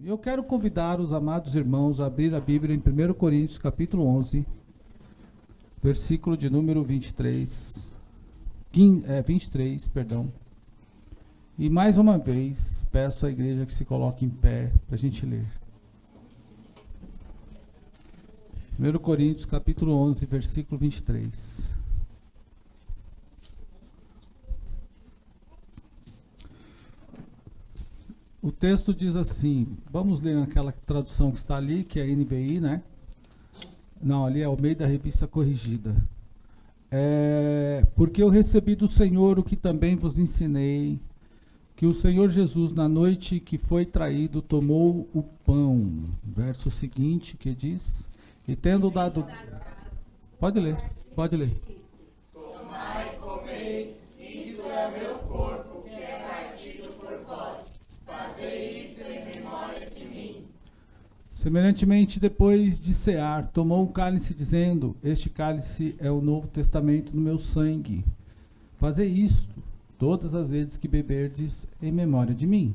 Eu quero convidar os amados irmãos a abrir a Bíblia em 1 Coríntios, capítulo 11, versículo de número 23, perdão. E mais uma vez, peço à igreja que se coloque em pé para a gente ler. 1 Coríntios, capítulo 11, versículo 23. O texto diz assim, vamos ler naquela tradução que está ali, que é a NVI, né? Não, ali é o meio da revista corrigida. Porque eu recebi do Senhor o que também vos ensinei, que o Senhor Jesus, na noite que foi traído, tomou o pão. Verso seguinte, que diz, e tendo dado... Pode ler. Tomai e comei, isto é meu corpo, que é partido por vós. Fazei isso em memória de mim. Semelhantemente, depois de cear, tomou o cálice, dizendo, este cálice é o novo testamento no meu sangue. Fazei isto todas as vezes que beberdes em memória de mim.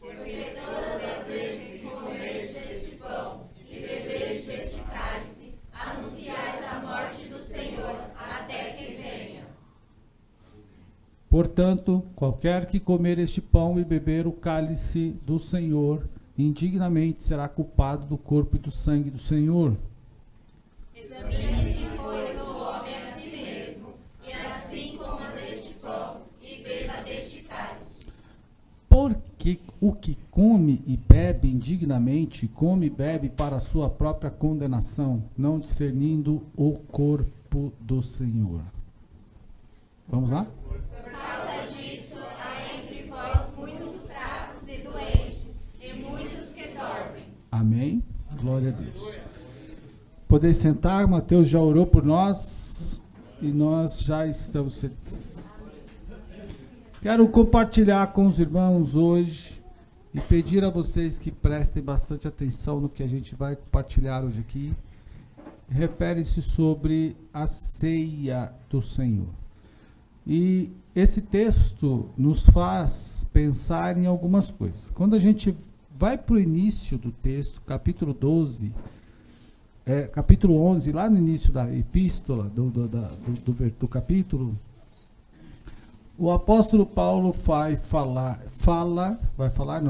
Porque todas as vezes que comerdes este pão e beberdes este cálice, anunciais a morte do Senhor até que venha. Portanto, qualquer que comer este pão e beber o cálice do Senhor, indignamente será culpado do corpo e do sangue do Senhor. Examine-se, pois, o homem a si mesmo, e assim coma deste pão e beba deste cálice. Porque o que come e bebe indignamente, come e bebe para a sua própria condenação, não discernindo o corpo do Senhor. Vamos lá? Por causa disso, há entre vós muitos fracos e doentes, e muitos que dormem. Amém? Glória a Deus. Podeis sentar, Mateus já orou por nós e nós já estamos felizes. Quero compartilhar com os irmãos hoje e pedir a vocês que prestem bastante atenção no que a gente vai compartilhar hoje aqui. Refere-se sobre a ceia do Senhor. E esse texto nos faz pensar em algumas coisas. Quando a gente vai para o início do texto, capítulo 11, lá no início da epístola, do capítulo, o apóstolo Paulo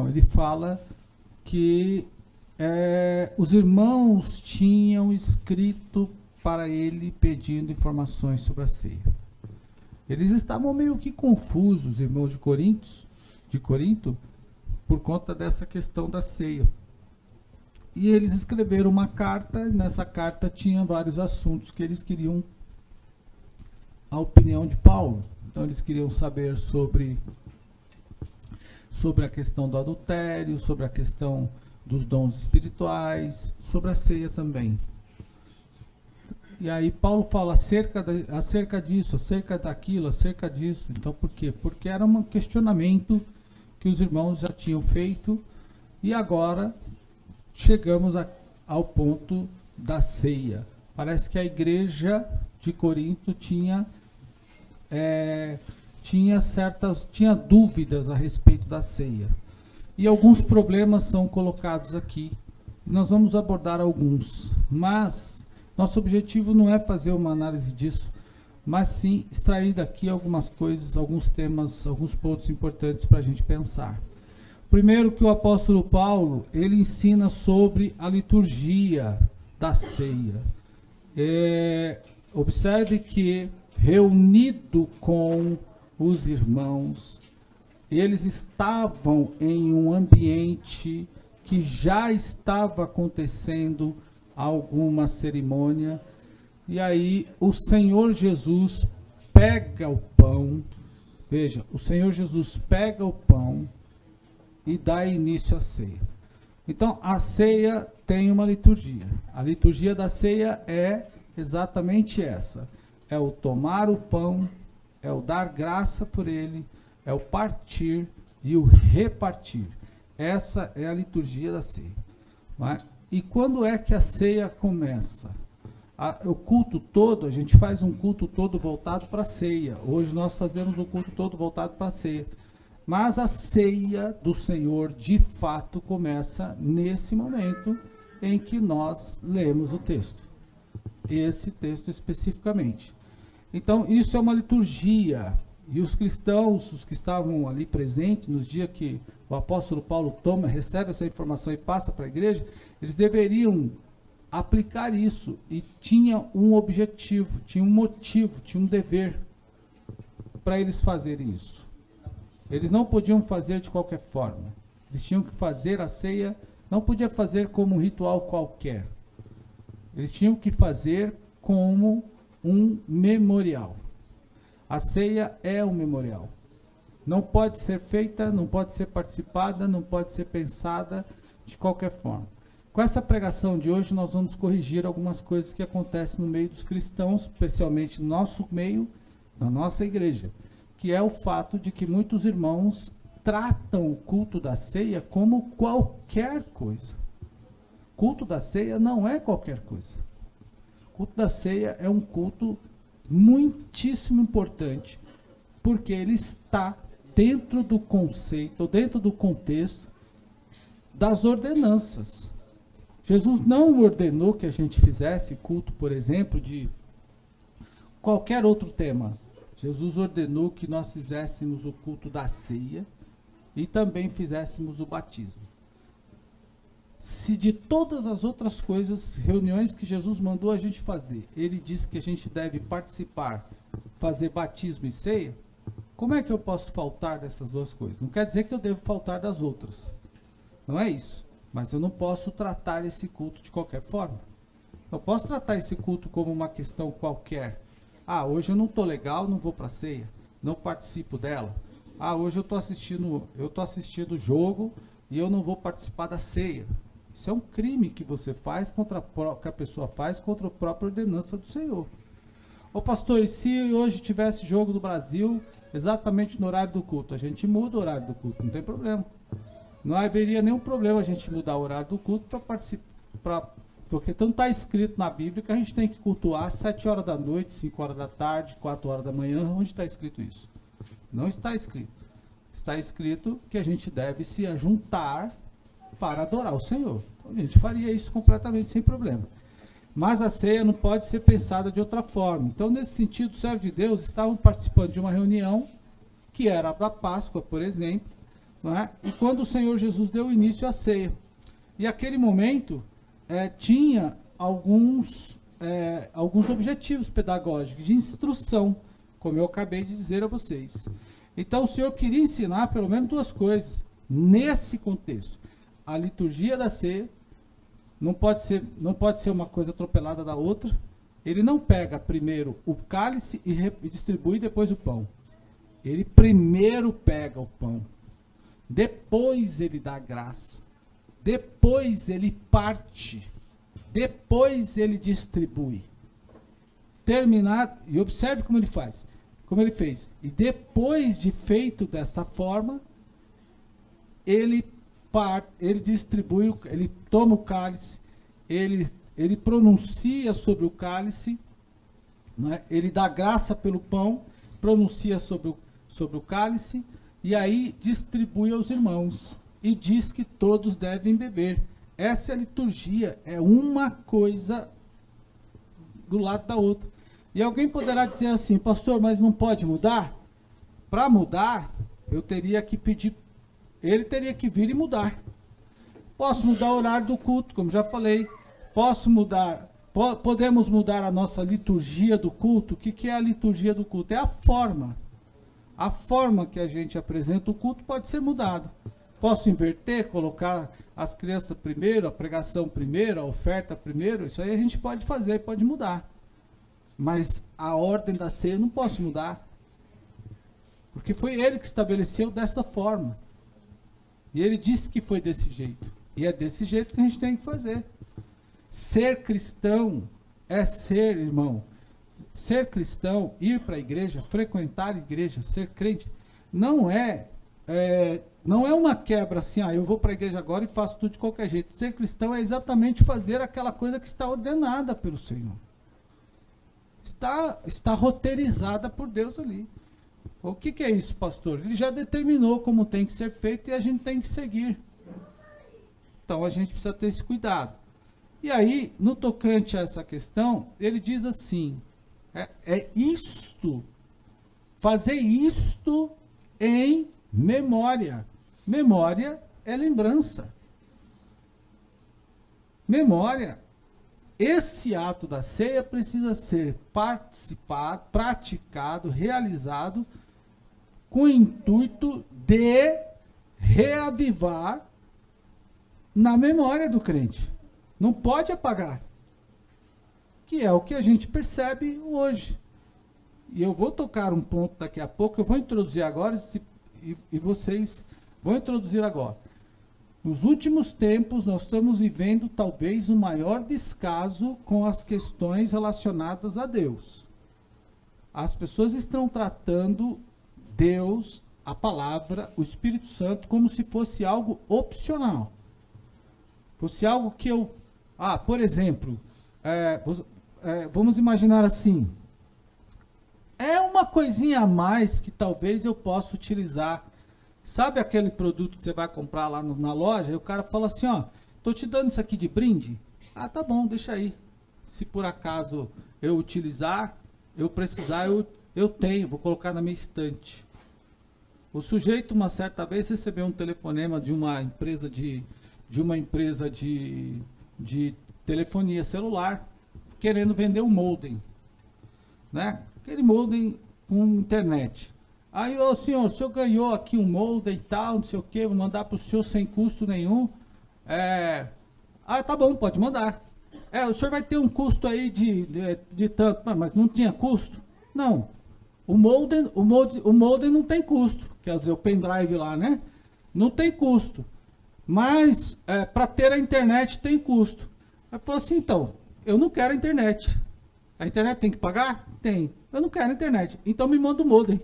ele fala que os irmãos tinham escrito para ele pedindo informações sobre a ceia. Eles estavam meio que confusos, os irmãos de Corinto, por conta dessa questão da ceia. E eles escreveram uma carta, e nessa carta tinha vários assuntos que eles queriam a opinião de Paulo. Então eles queriam saber sobre a questão do adultério, sobre a questão dos dons espirituais, sobre a ceia também. E aí Paulo fala acerca disso, acerca daquilo, acerca disso. Então por quê? Porque era um questionamento que os irmãos já tinham feito e agora chegamos ao ponto da ceia. Parece que a igreja de Corinto tinha dúvidas a respeito da ceia. E alguns problemas são colocados aqui. Nós vamos abordar alguns, mas nosso objetivo não é fazer uma análise disso, mas sim extrair daqui algumas coisas, alguns temas, alguns pontos importantes para a gente pensar. Primeiro, que o apóstolo Paulo, ele ensina sobre a liturgia da ceia. Observe que, reunido com os irmãos, eles estavam em um ambiente que já estava acontecendo alguma cerimônia, e aí o Senhor Jesus pega o pão, veja, o Senhor Jesus pega o pão e dá início à ceia. Então, a ceia tem uma liturgia. A liturgia da ceia é exatamente essa. É o tomar o pão, é o dar graça por ele, é o partir e o repartir. Essa é a liturgia da ceia. Não é? E quando é que a ceia começa? O culto todo, a gente faz um culto todo voltado para a ceia. Hoje nós fazemos um culto todo voltado para a ceia. Mas a ceia do Senhor, de fato, começa nesse momento em que nós lemos o texto. Esse texto especificamente. Então, isso é uma liturgia. E os cristãos, os que estavam ali presentes nos dias que o apóstolo Paulo recebe essa informação e passa para a igreja, eles deveriam aplicar isso. E tinha um objetivo, tinha um motivo, tinha um dever para eles fazerem isso. Eles não podiam fazer de qualquer forma. Eles tinham que fazer a ceia, não podia fazer como um ritual qualquer. Eles tinham que fazer como um memorial. A ceia é um memorial. Não pode ser feita, não pode ser participada, não pode ser pensada de qualquer forma. Com essa pregação de hoje, nós vamos corrigir algumas coisas que acontecem no meio dos cristãos, especialmente no nosso meio, na nossa igreja, que é o fato de que muitos irmãos tratam o culto da ceia como qualquer coisa. O culto da ceia não é qualquer coisa. O culto da ceia é um culto muitíssimo importante, porque ele está dentro do conceito, dentro do contexto das ordenanças. Jesus não ordenou que a gente fizesse culto, por exemplo, de qualquer outro tema. Jesus ordenou que nós fizéssemos o culto da ceia e também fizéssemos o batismo. Se de todas as outras coisas, reuniões que Jesus mandou a gente fazer, ele disse que a gente deve participar, fazer batismo e ceia, como é que eu posso faltar dessas duas coisas? Não quer dizer que eu devo faltar das outras. Não é isso. Mas eu não posso tratar esse culto de qualquer forma. Eu posso tratar esse culto como uma questão qualquer. Ah, hoje eu não estou legal, não vou para a ceia, não participo dela. Ah, hoje eu estou assistindo o jogo e eu não vou participar da ceia. Isso é um crime que você faz que a pessoa faz contra a própria ordenança do Senhor. Ô pastor, e se hoje tivesse jogo do Brasil exatamente no horário do culto? A gente muda o horário do culto, não tem problema. Não haveria nenhum problema a gente mudar o horário do culto para participar, porque não está escrito na Bíblia que a gente tem que cultuar às 7 horas da noite, 5 horas da tarde, 4 horas da manhã. Onde está escrito isso? Não está escrito. Está escrito que a gente deve se ajuntar para adorar o Senhor. Então, a gente faria isso completamente sem problema. Mas a ceia não pode ser pensada de outra forma. Então, nesse sentido, os servos de Deus estavam participando de uma reunião, que era a da Páscoa, por exemplo, não é? E quando o Senhor Jesus deu início à ceia. E aquele momento tinha alguns objetivos pedagógicos, de instrução, como eu acabei de dizer a vocês. Então, o Senhor queria ensinar pelo menos duas coisas nesse contexto. A liturgia da ceia não pode ser uma coisa atropelada da outra. Ele não pega primeiro o cálice e distribui depois o pão. Ele primeiro pega o pão, depois ele dá graça, depois ele parte, depois ele distribui. Terminado, e observe como ele faz, como ele fez. E depois de feito dessa forma, ele distribui, ele toma o cálice, ele pronuncia sobre o cálice, não é? Ele dá graça pelo pão, pronuncia sobre o cálice, e aí distribui aos irmãos, e diz que todos devem beber. Essa é a liturgia, é uma coisa do lado da outra. E alguém poderá dizer assim, pastor, mas não pode mudar? Para mudar, eu teria que pedir, ele teria que vir e mudar. Posso mudar o horário do culto, como já falei. Podemos mudar a nossa liturgia do culto. O que é a liturgia do culto? É a forma. A forma que a gente apresenta o culto pode ser mudada. Posso inverter, colocar as crianças primeiro, a pregação primeiro, a oferta primeiro. Isso aí a gente pode fazer, pode mudar. Mas a ordem da ceia eu não posso mudar. Porque foi ele que estabeleceu dessa forma. E ele disse que foi desse jeito. E é desse jeito que a gente tem que fazer. Ser cristão é ser, irmão. Ser cristão, ir para a igreja, frequentar a igreja, ser crente, não é uma quebra assim, eu vou para a igreja agora e faço tudo de qualquer jeito. Ser cristão é exatamente fazer aquela coisa que está ordenada pelo Senhor. Está roteirizada por Deus ali. O que é isso, pastor? Ele já determinou como tem que ser feito e a gente tem que seguir. Então a gente precisa ter esse cuidado. E aí, no tocante a essa questão, ele diz assim, fazer isto em memória. Memória é lembrança. Memória. Esse ato da ceia precisa ser participado, praticado, realizado com o intuito de reavivar na memória do crente. Não pode apagar. Que é o que a gente percebe hoje. E eu vou tocar um ponto daqui a pouco, eu vou introduzir agora e vocês vão introduzir agora. Nos últimos tempos, nós estamos vivendo talvez o maior descaso com as questões relacionadas a Deus. As pessoas estão tratando Deus, a palavra, o Espírito Santo, como se fosse algo opcional. Fosse algo que eu... por exemplo, vamos imaginar assim, é uma coisinha a mais que talvez eu possa utilizar. Sabe aquele produto que você vai comprar lá na loja, e o cara fala assim, tô te dando isso aqui de brinde? Tá bom, deixa aí. Se por acaso eu utilizar, eu precisar, eu tenho, vou colocar na minha estante. O sujeito, uma certa vez, recebeu um telefonema de uma empresa de telefonia celular, querendo vender um modem, né? Aquele modem com internet. Aí, senhor, o senhor ganhou aqui um molde e tal, não sei o que, vou mandar para o senhor sem custo nenhum. Tá bom, pode mandar. O senhor vai ter um custo aí de tanto, mas não tinha custo? Não. O molde não tem custo, quer dizer, o pendrive lá, né? Não tem custo. Mas, para ter a internet tem custo. Aí falou assim, então, eu não quero a internet. A internet tem que pagar? Tem. Eu não quero a internet. Então me manda o modem.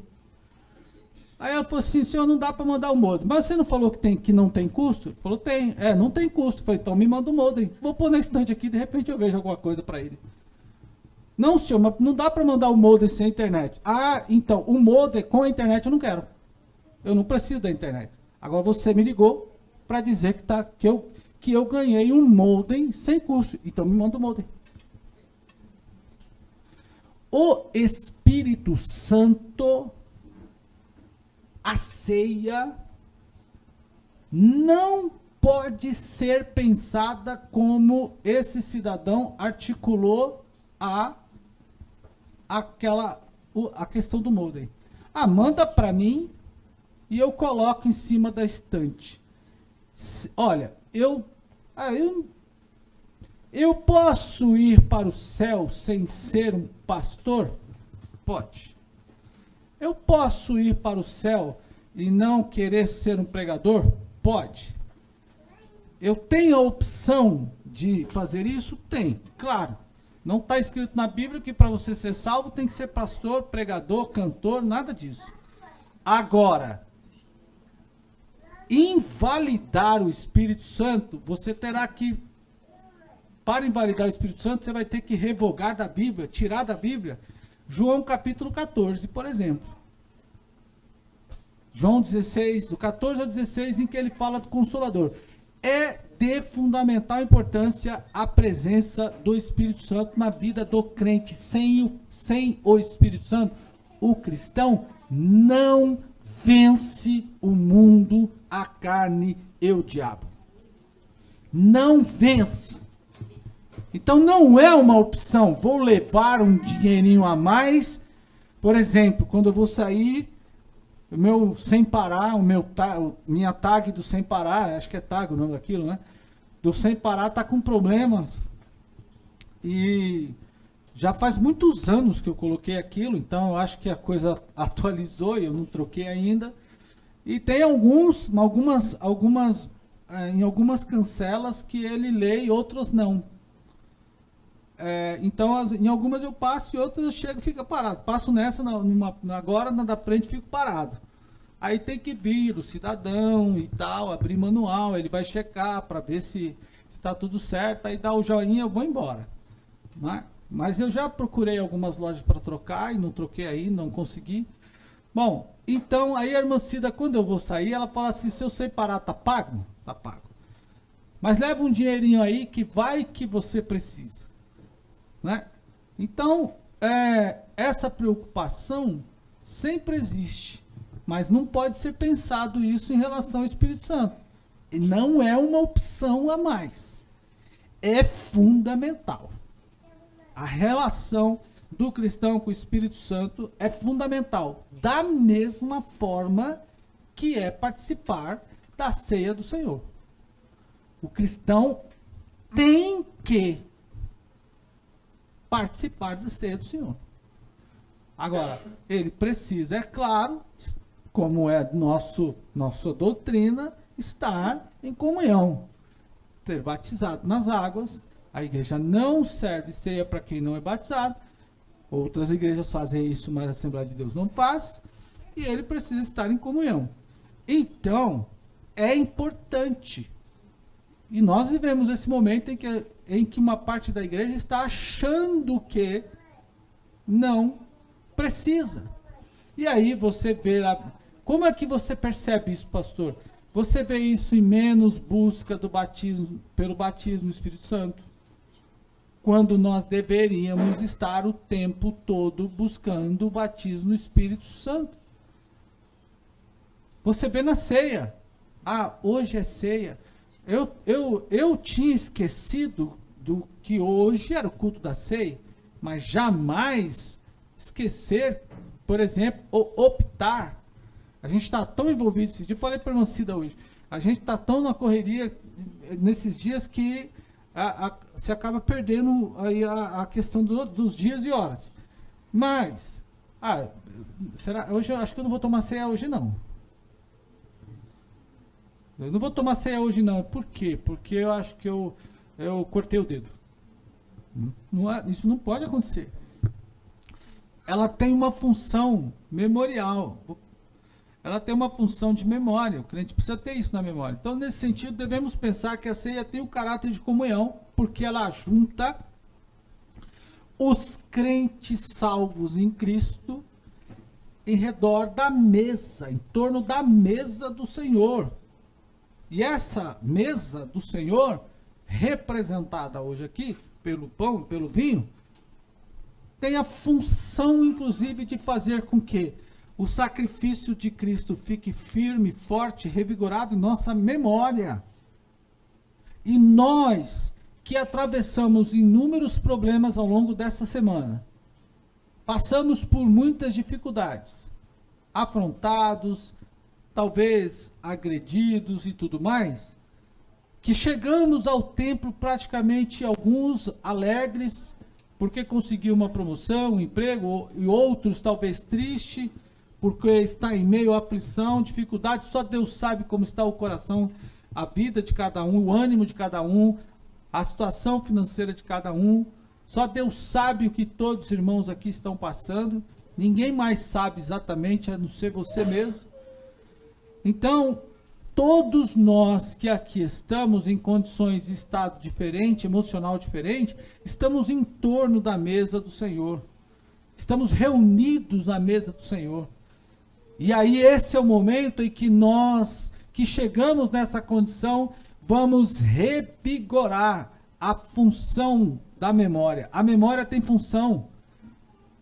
Aí ela falou assim, senhor, não dá para mandar o modem. Mas você não falou que não tem custo? Ele falou, tem. Não tem custo. Eu falei, então me manda o modem. Vou pôr na estante aqui, de repente eu vejo alguma coisa para ele. Não, senhor, mas não dá para mandar o modem sem internet. Então, o modem com a internet eu não quero. Eu não preciso da internet. Agora você me ligou para dizer que eu ganhei um modem sem custo. Então me manda o modem. O Espírito Santo, a ceia, não pode ser pensada como esse cidadão articulou a questão do modem. Manda para mim e eu coloco em cima da estante. Olha, eu posso ir para o céu sem ser um pastor? Pode. Eu posso ir para o céu e não querer ser um pregador? Pode. Eu tenho a opção de fazer isso? Tem, claro. Não está escrito na Bíblia que para você ser salvo tem que ser pastor, pregador, cantor, nada disso. Agora, invalidar o Espírito Santo, você terá que, para invalidar o Espírito Santo, você vai ter que revogar da Bíblia, tirar da Bíblia, João capítulo 14, por exemplo. João 16, do 14 ao 16, em que ele fala do Consolador. É de fundamental importância a presença do Espírito Santo na vida do crente. Sem o Espírito Santo, o cristão não vence o mundo, a carne e o diabo. Não vence. Então não é uma opção, vou levar um dinheirinho a mais, por exemplo, quando eu vou sair, o meu sem parar, minha tag do sem parar, acho que é tag o nome daquilo, né? Do sem parar tá com problemas. E já faz muitos anos que eu coloquei aquilo, então eu acho que a coisa atualizou e eu não troquei ainda. E tem algumas cancelas que ele lê e outras não. Então, em algumas eu passo e outras eu chego e fico parado. Passo nessa, agora na da frente fico parado. Aí tem que vir o cidadão e tal, abrir manual, ele vai checar para ver se está tudo certo, aí dá o joinha, eu vou embora. Né? Mas eu já procurei algumas lojas para trocar e não troquei aí, não consegui. Bom, então aí a irmã Cida, quando eu vou sair, ela fala assim, se eu separar, tá pago? Tá pago. Mas leva um dinheirinho aí que vai que você precisa. Né? Então, essa preocupação sempre existe, mas não pode ser pensado isso em relação ao Espírito Santo. E não é uma opção a mais. É fundamental. A relação do cristão com o Espírito Santo é fundamental, da mesma forma que é participar da ceia do Senhor. O cristão tem que participar da ceia do Senhor. Agora, ele precisa, é claro, como é nossa doutrina, estar em comunhão, ter batizado nas águas. A igreja não serve ceia para quem não é batizado. Outras igrejas fazem isso, mas a Assembleia de Deus não faz. E ele precisa estar em comunhão. Então, é importante. E nós vivemos esse momento em que uma parte da igreja está achando que não precisa. E aí você vê... Como é que você percebe isso, pastor? Você vê isso em menos busca do batismo, pelo batismo do Espírito Santo. Quando nós deveríamos estar o tempo todo buscando o batismo no Espírito Santo. Você vê na ceia. Ah, hoje é ceia. Eu tinha esquecido do que hoje era o culto da ceia, mas jamais esquecer, por exemplo, optar. A gente está tão envolvido esse dia, eu falei para a irmã Cida hoje, a gente está tão na correria nesses dias que se acaba perdendo aí a questão dos dias e horas. Mas, hoje eu acho que eu não vou tomar ceia hoje não. Eu não vou tomar ceia hoje não. Por quê? Porque eu acho que eu cortei o dedo. Isso não pode acontecer. Ela tem uma função memorial. Ela tem uma função de memória. O crente precisa ter isso na memória. Então, nesse sentido, devemos pensar que a ceia tem o caráter de comunhão, porque ela junta os crentes salvos em Cristo em redor da mesa, em torno da mesa do Senhor. E essa mesa do Senhor, representada hoje aqui, pelo pão e pelo vinho, tem a função, inclusive, de fazer com que o sacrifício de Cristo fique firme, forte, revigorado em nossa memória. E nós, que atravessamos inúmeros problemas ao longo dessa semana, passamos por muitas dificuldades, afrontados, talvez agredidos e tudo mais, que chegamos ao templo praticamente alguns alegres, porque conseguiu uma promoção, um emprego, e outros talvez tristes, porque está em meio à aflição, dificuldade. Só Deus sabe como está o coração, a vida de cada um, o ânimo de cada um, a situação financeira de cada um. Só Deus sabe o que todos os irmãos aqui estão passando. Ninguém mais sabe exatamente, a não ser você mesmo. Então, todos nós que aqui estamos em condições de estado diferente, emocional diferente, estamos em torno da mesa do Senhor. Estamos reunidos na mesa do Senhor. E aí esse é o momento em que nós, que chegamos nessa condição, vamos revigorar a função da memória. A memória tem função.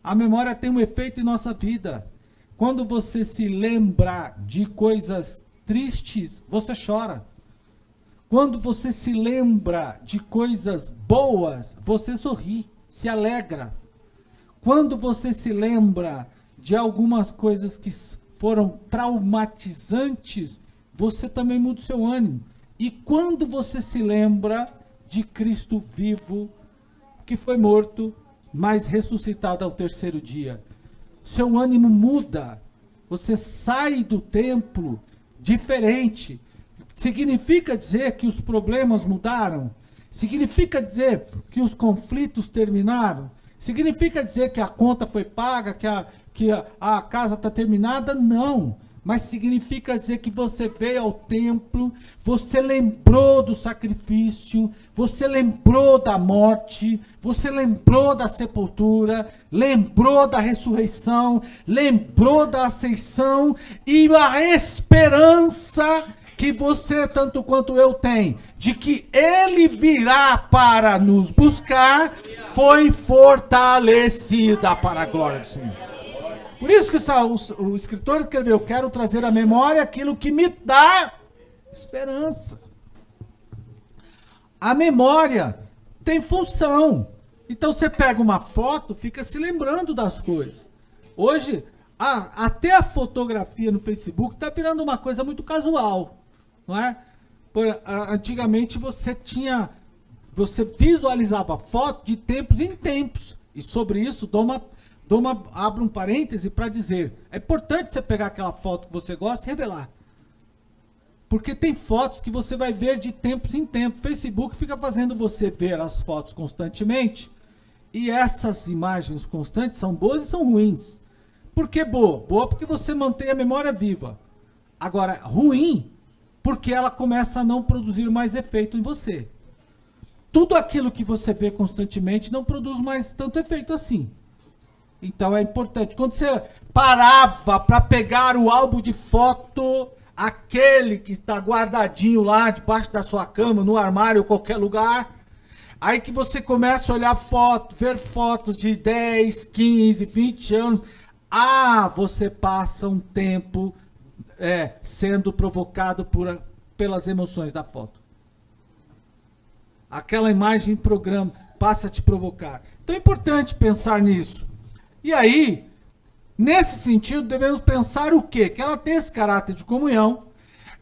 A memória tem um efeito em nossa vida. Quando você se lembra de coisas tristes, você chora. Quando você se lembra de coisas boas, você sorri, se alegra. Quando você se lembra de algumas coisas que foram traumatizantes, você também muda o seu ânimo. E quando você se lembra de Cristo vivo, que foi morto, mas ressuscitado ao terceiro dia, seu ânimo muda. Você sai do templo diferente. Significa dizer que os problemas mudaram? Significa dizer que os conflitos terminaram? Significa dizer que a conta foi paga, que a casa está terminada? Não. mas significa dizer que você veio ao templo, você lembrou do sacrifício, você lembrou da morte, você lembrou da sepultura, lembrou da ressurreição, lembrou da ascensão e a esperança que você, tanto quanto eu, tem, de que ele virá para nos buscar, foi fortalecida para a glória do Senhor. Por isso que o escritor escreveu, quero trazer à memória aquilo que me dá esperança. A memória tem função. Então você pega uma foto, fica se lembrando das coisas. Hoje, até a fotografia no Facebook está virando uma coisa muito casual. Não é? Antigamente você visualizava foto de tempos em tempos. E sobre isso abro um parêntese para dizer, é importante você pegar aquela foto que você gosta e revelar. Porque tem fotos que você vai ver de tempos em tempos. O Facebook fica fazendo você ver as fotos constantemente. E essas imagens constantes são boas e são ruins. Por que boa? Boa porque você mantém a memória viva. Agora, ruim porque ela começa a não produzir mais efeito em você. Tudo aquilo que você vê constantemente não produz mais tanto efeito assim. Então é importante, quando você parava para pegar o álbum de foto, aquele que está guardadinho lá debaixo da sua cama, no armário, qualquer lugar, aí que você começa a olhar foto, ver fotos de 10, 15, 20 anos, você passa um tempo sendo provocado pelas emoções da foto. Aquela imagem programa passa a te provocar. Então é importante pensar nisso. E aí, nesse sentido, devemos pensar o quê? Que ela tem esse caráter de comunhão.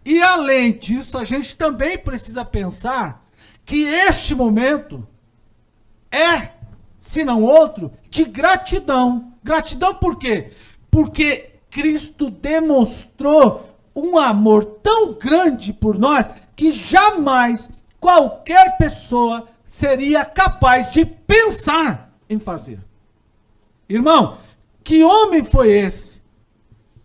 E além disso, a gente também precisa pensar que este momento é, se não outro, de gratidão. Gratidão por quê? Porque Cristo demonstrou um amor tão grande por nós que jamais qualquer pessoa seria capaz de pensar em fazer. Irmão, que homem foi esse?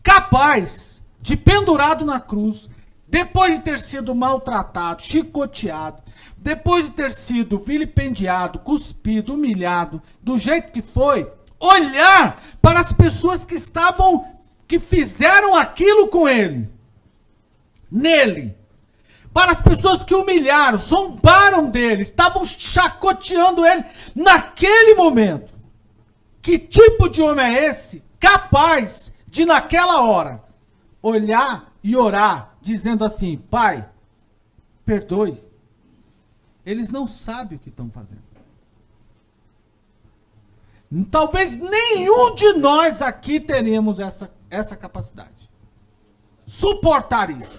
Capaz de, pendurado na cruz, depois de ter sido maltratado, chicoteado, depois de ter sido vilipendiado, cuspido, humilhado, do jeito que foi, olhar para as pessoas que fizeram aquilo com ele, nele, para as pessoas que humilharam, zombaram dele, estavam chacoteando ele naquele momento. Que tipo de homem é esse, capaz de naquela hora, olhar e orar, dizendo assim, Pai, perdoe. Eles não sabem o que estão fazendo. Talvez nenhum de nós aqui teremos essa capacidade. Suportar isso.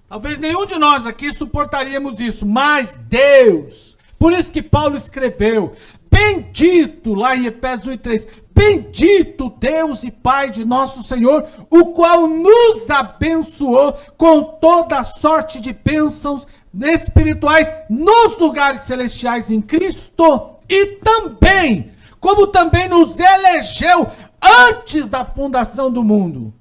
Talvez nenhum de nós aqui suportaríamos isso, mas Deus, por isso que Paulo escreveu, bendito, lá em Efésios 1:3, bendito Deus e Pai de nosso Senhor, o qual nos abençoou com toda sorte de bênçãos espirituais nos lugares celestiais em Cristo, e também, como também nos elegeu antes da fundação do mundo.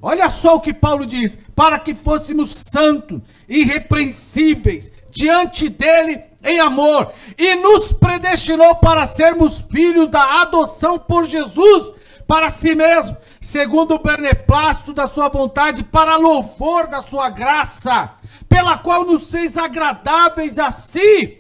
Olha só o que Paulo diz, para que fôssemos santos, irrepreensíveis, diante dele em amor, e nos predestinou para sermos filhos da adoção por Jesus, para si mesmo, segundo o beneplácito da sua vontade, para louvor da sua graça, pela qual nos fez agradáveis a si,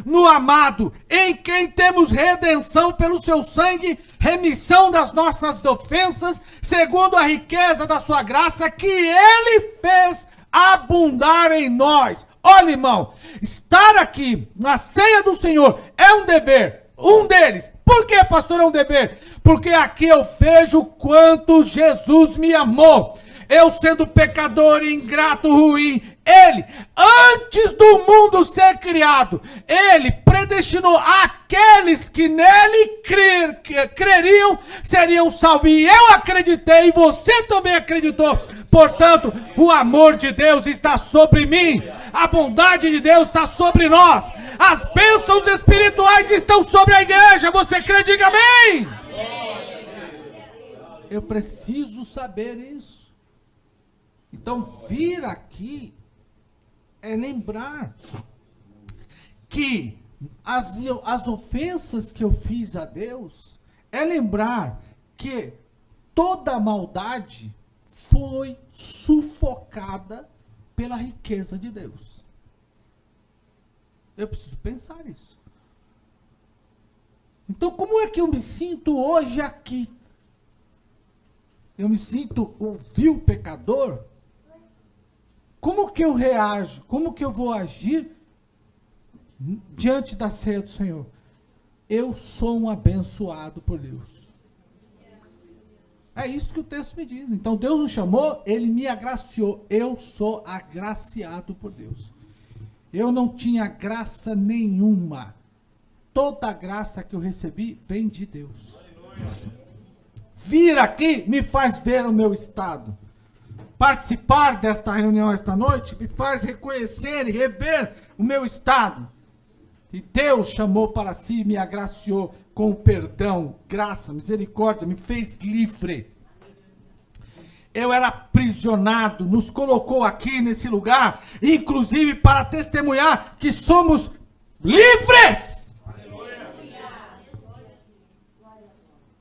no amado, em quem temos redenção pelo seu sangue, remissão das nossas ofensas, segundo a riqueza da sua graça, que ele fez abundar em nós. Olha, irmão, estar aqui na ceia do Senhor é um dever, um deles. Por que, pastor, é um dever? Porque aqui eu vejo quanto Jesus me amou. Eu sendo pecador, ingrato, ruim, ele, antes do mundo ser criado, ele predestinou aqueles que nele creriam, seriam salvos. E eu acreditei, e você também acreditou. Portanto, o amor de Deus está sobre mim, a bondade de Deus está sobre nós, as bênçãos espirituais estão sobre a igreja. Você crê? Diga amém. Eu preciso saber isso. Então, vir aqui é lembrar que as ofensas que eu fiz a Deus, é lembrar que toda a maldade foi sufocada pela riqueza de Deus. Eu preciso pensar isso. Então, como é que eu me sinto hoje aqui? Eu me sinto um vil pecador? Como que eu reajo? Como que eu vou agir diante da ceia do Senhor? Eu sou um abençoado por Deus. É isso que o texto me diz. Então Deus nos chamou, Ele me agraciou. Eu sou agraciado por Deus. Eu não tinha graça nenhuma. Toda a graça que eu recebi vem de Deus. Vir aqui me faz ver o meu estado. Participar desta reunião esta noite me faz reconhecer e rever o meu estado. E Deus chamou para si e me agraciou com perdão, graça, misericórdia, me fez livre. Eu era aprisionado, nos colocou aqui nesse lugar, inclusive para testemunhar que somos livres.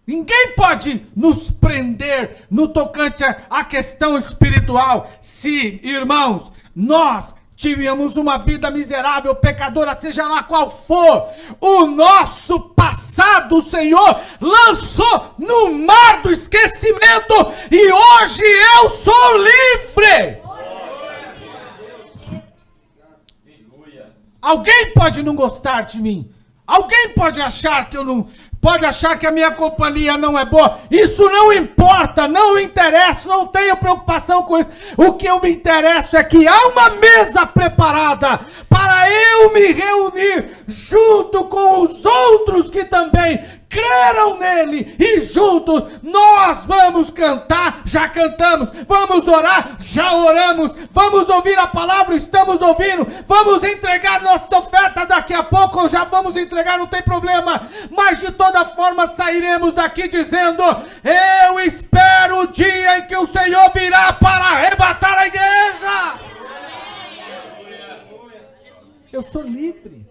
Ninguém pode nos prender no tocante à questão espiritual. Se, irmãos, nós tivemos uma vida miserável, pecadora, seja lá qual for, o nosso passado o Senhor lançou no mar do esquecimento e hoje eu sou livre. Alguém pode não gostar de mim. Alguém pode achar que eu não... Pode achar que a minha companhia não é boa. Isso não importa, não me interessa, não tenho preocupação com isso. O que eu me interesso é que há uma mesa preparada para eu me reunir junto com os outros que também creram nele. E juntos nós vamos cantar, já cantamos. Vamos orar, já oramos. Vamos ouvir a palavra, estamos ouvindo. Vamos entregar nossa oferta daqui a pouco, ou já vamos entregar, não tem problema. Mas de toda forma sairemos daqui dizendo: eu espero o dia em que o Senhor virá para arrebatar a igreja. Eu sou livre.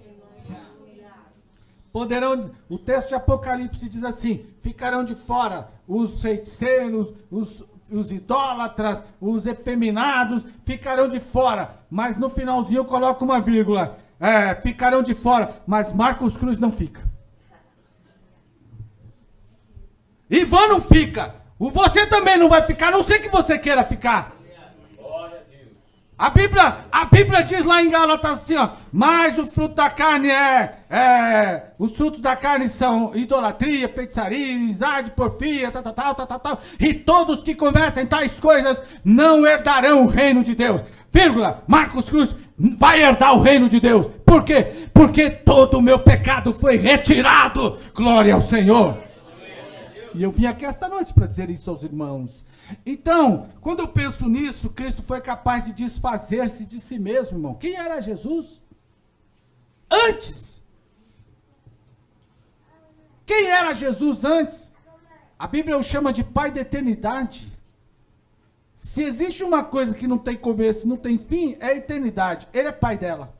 Poderão, o texto de Apocalipse diz assim: ficarão de fora os feiticeiros, os idólatras, os efeminados, ficarão de fora. Mas no finalzinho eu coloco uma vírgula. Ficarão de fora, mas Marcos Cruz não fica. Ivan não fica. Você também não vai ficar, a não ser que você queira ficar. A Bíblia diz lá em Gálatas assim, ó: mas o fruto da carne os frutos da carne são idolatria, feitiçaria, inimizade, porfia, tal. E todos que cometem tais coisas não herdarão o reino de Deus. Vírgula, Marcos Cruz vai herdar o reino de Deus. Por quê? Porque todo o meu pecado foi retirado. Glória ao Senhor. E eu vim aqui esta noite para dizer isso aos irmãos. Então, quando eu penso nisso, Cristo foi capaz de desfazer-se de si mesmo, irmão. Quem era Jesus? Antes. Quem era Jesus antes? A Bíblia o chama de Pai da eternidade. Se existe uma coisa que não tem começo, não tem fim, é a eternidade. Ele é Pai dela.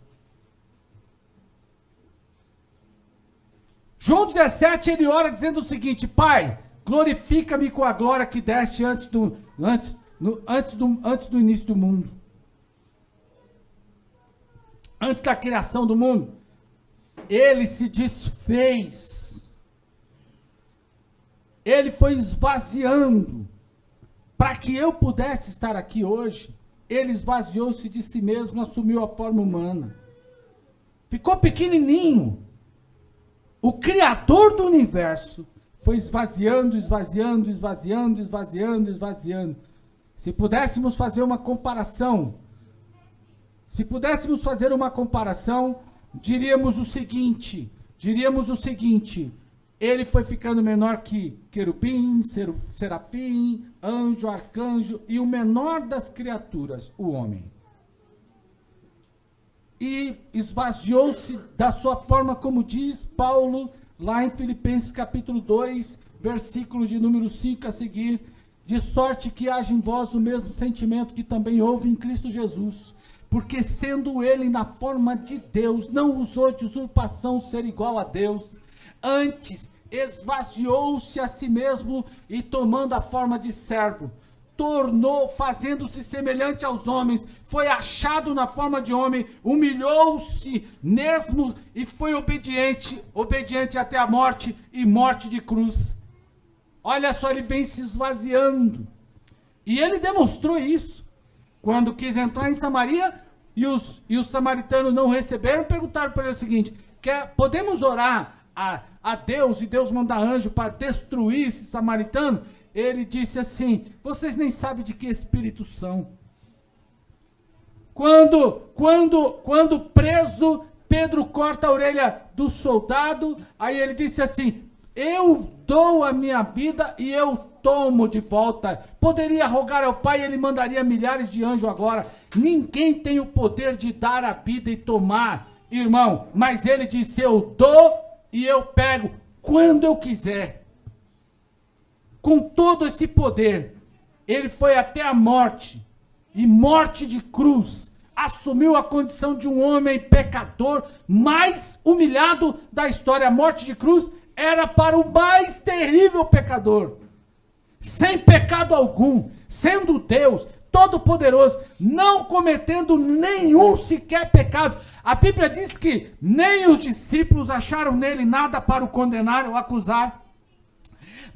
João 17, ele ora dizendo o seguinte: Pai, glorifica-me com a glória que deste antes do início do mundo. Antes da criação do mundo. Ele se desfez. Ele foi esvaziando. Para que eu pudesse estar aqui hoje, ele esvaziou-se de si mesmo, assumiu a forma humana. Ficou pequenininho. O Criador do universo foi esvaziando. Se pudéssemos fazer uma comparação, diríamos o seguinte: ele foi ficando menor que querubim, serafim, anjo, arcanjo e o menor das criaturas, o homem. E esvaziou-se da sua forma, como diz Paulo lá em Filipenses capítulo 2, versículo de número 5 a seguir, de sorte que haja em vós o mesmo sentimento que também houve em Cristo Jesus, porque sendo ele na forma de Deus, não usou de usurpação ser igual a Deus, antes esvaziou-se a si mesmo e tomando a forma de servo, fazendo-se semelhante aos homens, foi achado na forma de homem, humilhou-se mesmo e foi obediente até a morte e morte de cruz. Olha só, ele vem se esvaziando. E ele demonstrou isso. Quando quis entrar em Samaria e os samaritanos não receberam, perguntaram para ele o seguinte: podemos orar a Deus e Deus mandar anjo para destruir esse samaritano? Ele disse assim: vocês nem sabem de que espírito são. Quando preso, Pedro corta a orelha do soldado, aí ele disse assim: eu dou a minha vida e eu tomo de volta. Poderia rogar ao Pai, ele mandaria milhares de anjos agora. Ninguém tem o poder de dar a vida e tomar, irmão, mas ele disse: eu dou e eu pego quando eu quiser. Com todo esse poder, ele foi até a morte, e morte de cruz, assumiu a condição de um homem pecador, mais humilhado da história. A morte de cruz era para o mais terrível pecador, sem pecado algum, sendo Deus, todo-poderoso, não cometendo nenhum sequer pecado. A Bíblia diz que nem os discípulos acharam nele nada para o condenar ou acusar,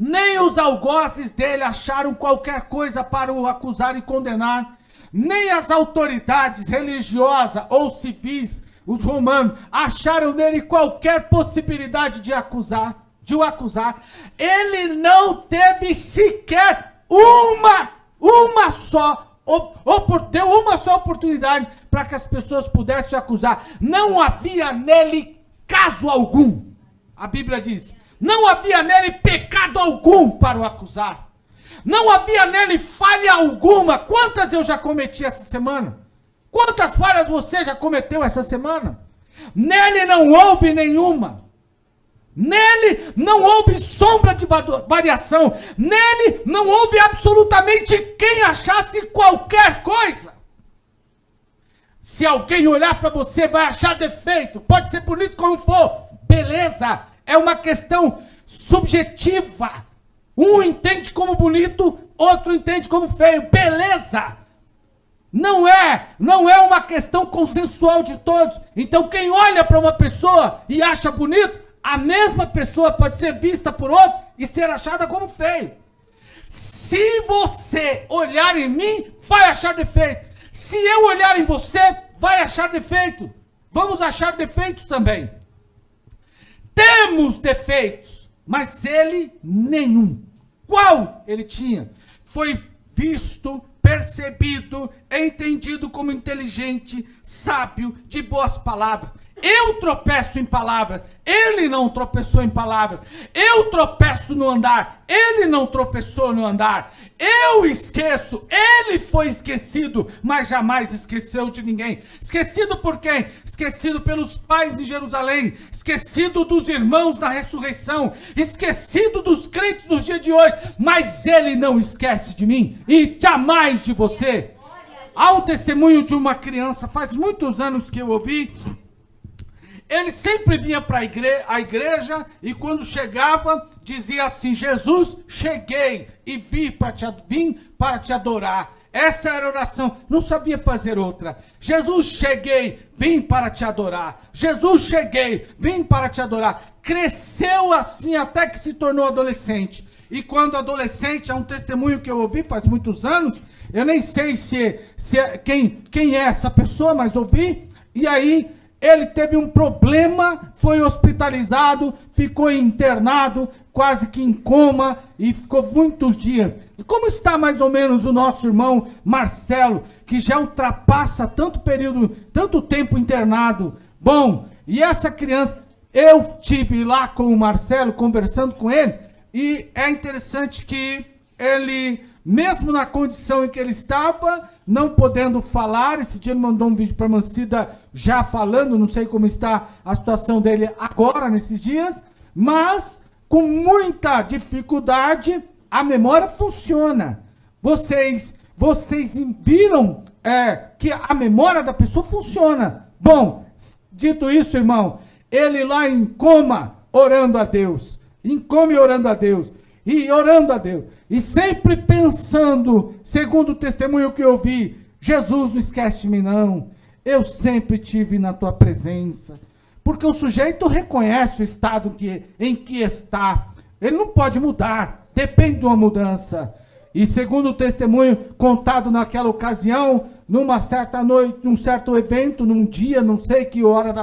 nem os algozes dele acharam qualquer coisa para o acusar e condenar, nem as autoridades religiosas ou civis, os romanos, acharam nele qualquer possibilidade de o acusar. Ele não teve sequer uma só oportunidade para que as pessoas pudessem acusar. Não havia nele caso algum. A Bíblia diz: não havia nele pecado algum para o acusar. Não havia nele falha alguma. Quantas eu já cometi essa semana? Quantas falhas você já cometeu essa semana? Nele não houve nenhuma. Nele não houve sombra de variação. Nele não houve absolutamente quem achasse qualquer coisa. Se alguém olhar para você, vai achar defeito. Pode ser bonito como for. Beleza. É uma questão subjetiva. Um entende como bonito, outro entende como feio. Beleza. Não é uma questão consensual de todos. Então quem olha para uma pessoa e acha bonito, a mesma pessoa pode ser vista por outro e ser achada como feio. Se você olhar em mim, vai achar defeito. Se eu olhar em você, vai achar defeito. Vamos achar defeitos também. Temos defeitos, mas ele nenhum. Qual ele tinha? Foi visto, percebido, entendido como inteligente, sábio, de boas palavras. Eu tropeço em palavras, ele não tropeçou em palavras. Eu tropeço no andar, ele não tropeçou no andar. Eu esqueço, ele foi esquecido, mas jamais esqueceu de ninguém. Esquecido por quem? Esquecido pelos pais de Jerusalém, esquecido dos irmãos da ressurreição, esquecido dos crentes dos dias de hoje, mas ele não esquece de mim e jamais de você. Há um testemunho de uma criança, faz muitos anos que eu ouvi. Ele sempre vinha para a igreja e quando chegava dizia assim: Jesus, cheguei e vim para te adorar. Essa era a oração, não sabia fazer outra. Jesus, cheguei, vim para te adorar. Jesus, cheguei, vim para te adorar. Cresceu assim até que se tornou adolescente. E quando adolescente, há um testemunho que eu ouvi faz muitos anos, eu nem sei quem é essa pessoa, mas ouvi, e aí ele teve um problema, foi hospitalizado, ficou internado, quase que em coma, e ficou muitos dias. E como está mais ou menos o nosso irmão Marcelo, que já ultrapassa tanto tempo internado? Bom, e essa criança, eu tive lá com o Marcelo, conversando com ele, e é interessante que ele, mesmo na condição em que ele estava, não podendo falar, esse dia ele mandou um vídeo para a Mancida já falando, não sei como está a situação dele agora, nesses dias, mas com muita dificuldade, a memória funciona. Vocês viram que a memória da pessoa funciona. Bom, dito isso, irmão, ele lá em coma, orando a Deus. Em coma e orando a Deus. E orando a Deus. E sempre pensando, segundo o testemunho que eu vi, Jesus, não esquece de mim não. Eu sempre tive na tua presença. Porque o sujeito reconhece o estado em que está. Ele não pode mudar. Depende de uma mudança. E segundo o testemunho contado naquela ocasião, numa certa noite, num certo evento, num dia, não sei que hora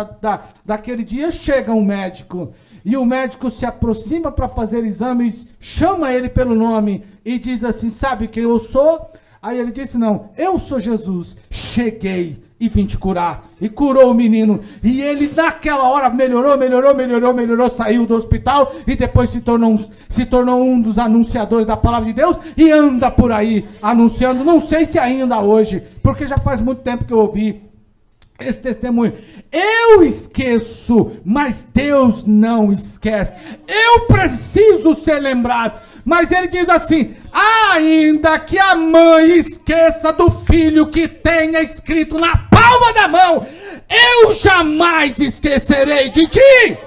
daquele dia, chega um médico. E o médico se aproxima para fazer exames, chama ele pelo nome e diz assim, sabe quem eu sou? Aí ele disse, não, eu sou Jesus, cheguei e vim te curar. E curou o menino. E ele naquela hora melhorou, saiu do hospital e depois se tornou um dos anunciadores da palavra de Deus e anda por aí anunciando, não sei se ainda hoje, porque já faz muito tempo que eu ouvi esse testemunho. Eu esqueço, mas Deus não esquece. Eu preciso ser lembrado. Mas ele diz assim, ainda que a mãe esqueça do filho que tenha escrito na palma da mão, eu jamais esquecerei de ti.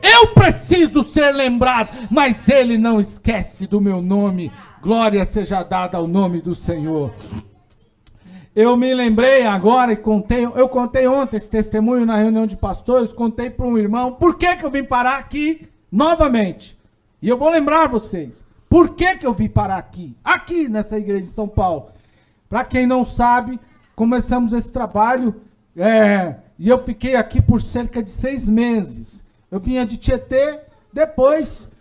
Eu preciso ser lembrado, mas ele não esquece do meu nome. Glória seja dada ao nome do Senhor. Eu me lembrei agora e eu contei ontem esse testemunho na reunião de pastores, contei para um irmão, por que eu vim parar aqui novamente? E eu vou lembrar vocês, por que eu vim parar aqui nessa igreja de São Paulo? Para quem não sabe, começamos esse trabalho e eu fiquei aqui por cerca de 6 meses. Eu vinha de Tietê, depois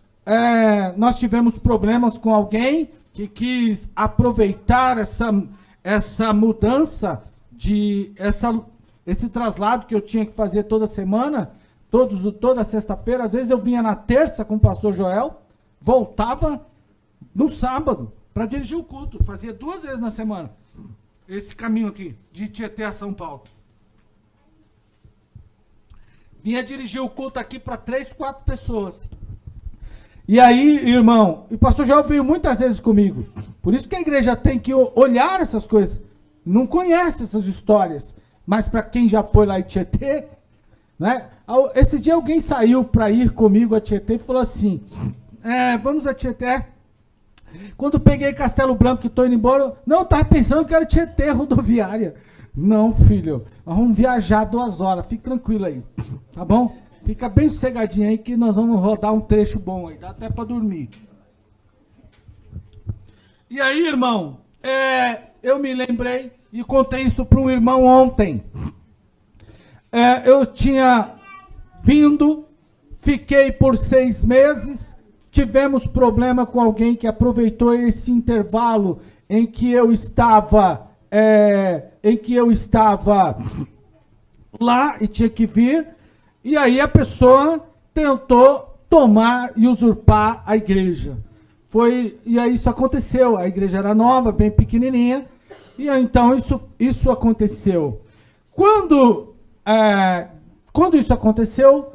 nós tivemos problemas com alguém que quis aproveitar essa mudança, esse traslado que eu tinha que fazer toda semana, toda sexta-feira. Às vezes eu vinha na terça com o pastor Joel, voltava no sábado para dirigir o culto. Fazia 2 vezes na semana esse caminho aqui, de Tietê a São Paulo. Vinha dirigir o culto aqui para 3, 4 pessoas. E aí, irmão, o pastor Joel veio muitas vezes comigo. Por isso que a igreja tem que olhar essas coisas. Não conhece essas histórias. Mas para quem já foi lá em Tietê, né? Esse dia alguém saiu para ir comigo a Tietê e falou assim, vamos a Tietê. Quando peguei Castelo Branco e estou indo embora, não, estava pensando que era Tietê, rodoviária. Não, filho, nós vamos viajar 2 horas, fique tranquilo aí, tá bom? Fica bem sossegadinho aí que nós vamos rodar um trecho bom aí, dá até para dormir. E aí, irmão, eu me lembrei e contei isso para um irmão ontem. Eu tinha vindo, fiquei por 6 meses, tivemos problema com alguém que aproveitou esse intervalo em que eu estava lá e tinha que vir. E aí a pessoa tentou tomar e usurpar a igreja. E aí isso aconteceu. A igreja era nova, bem pequenininha. E aí, então isso aconteceu. Quando isso aconteceu,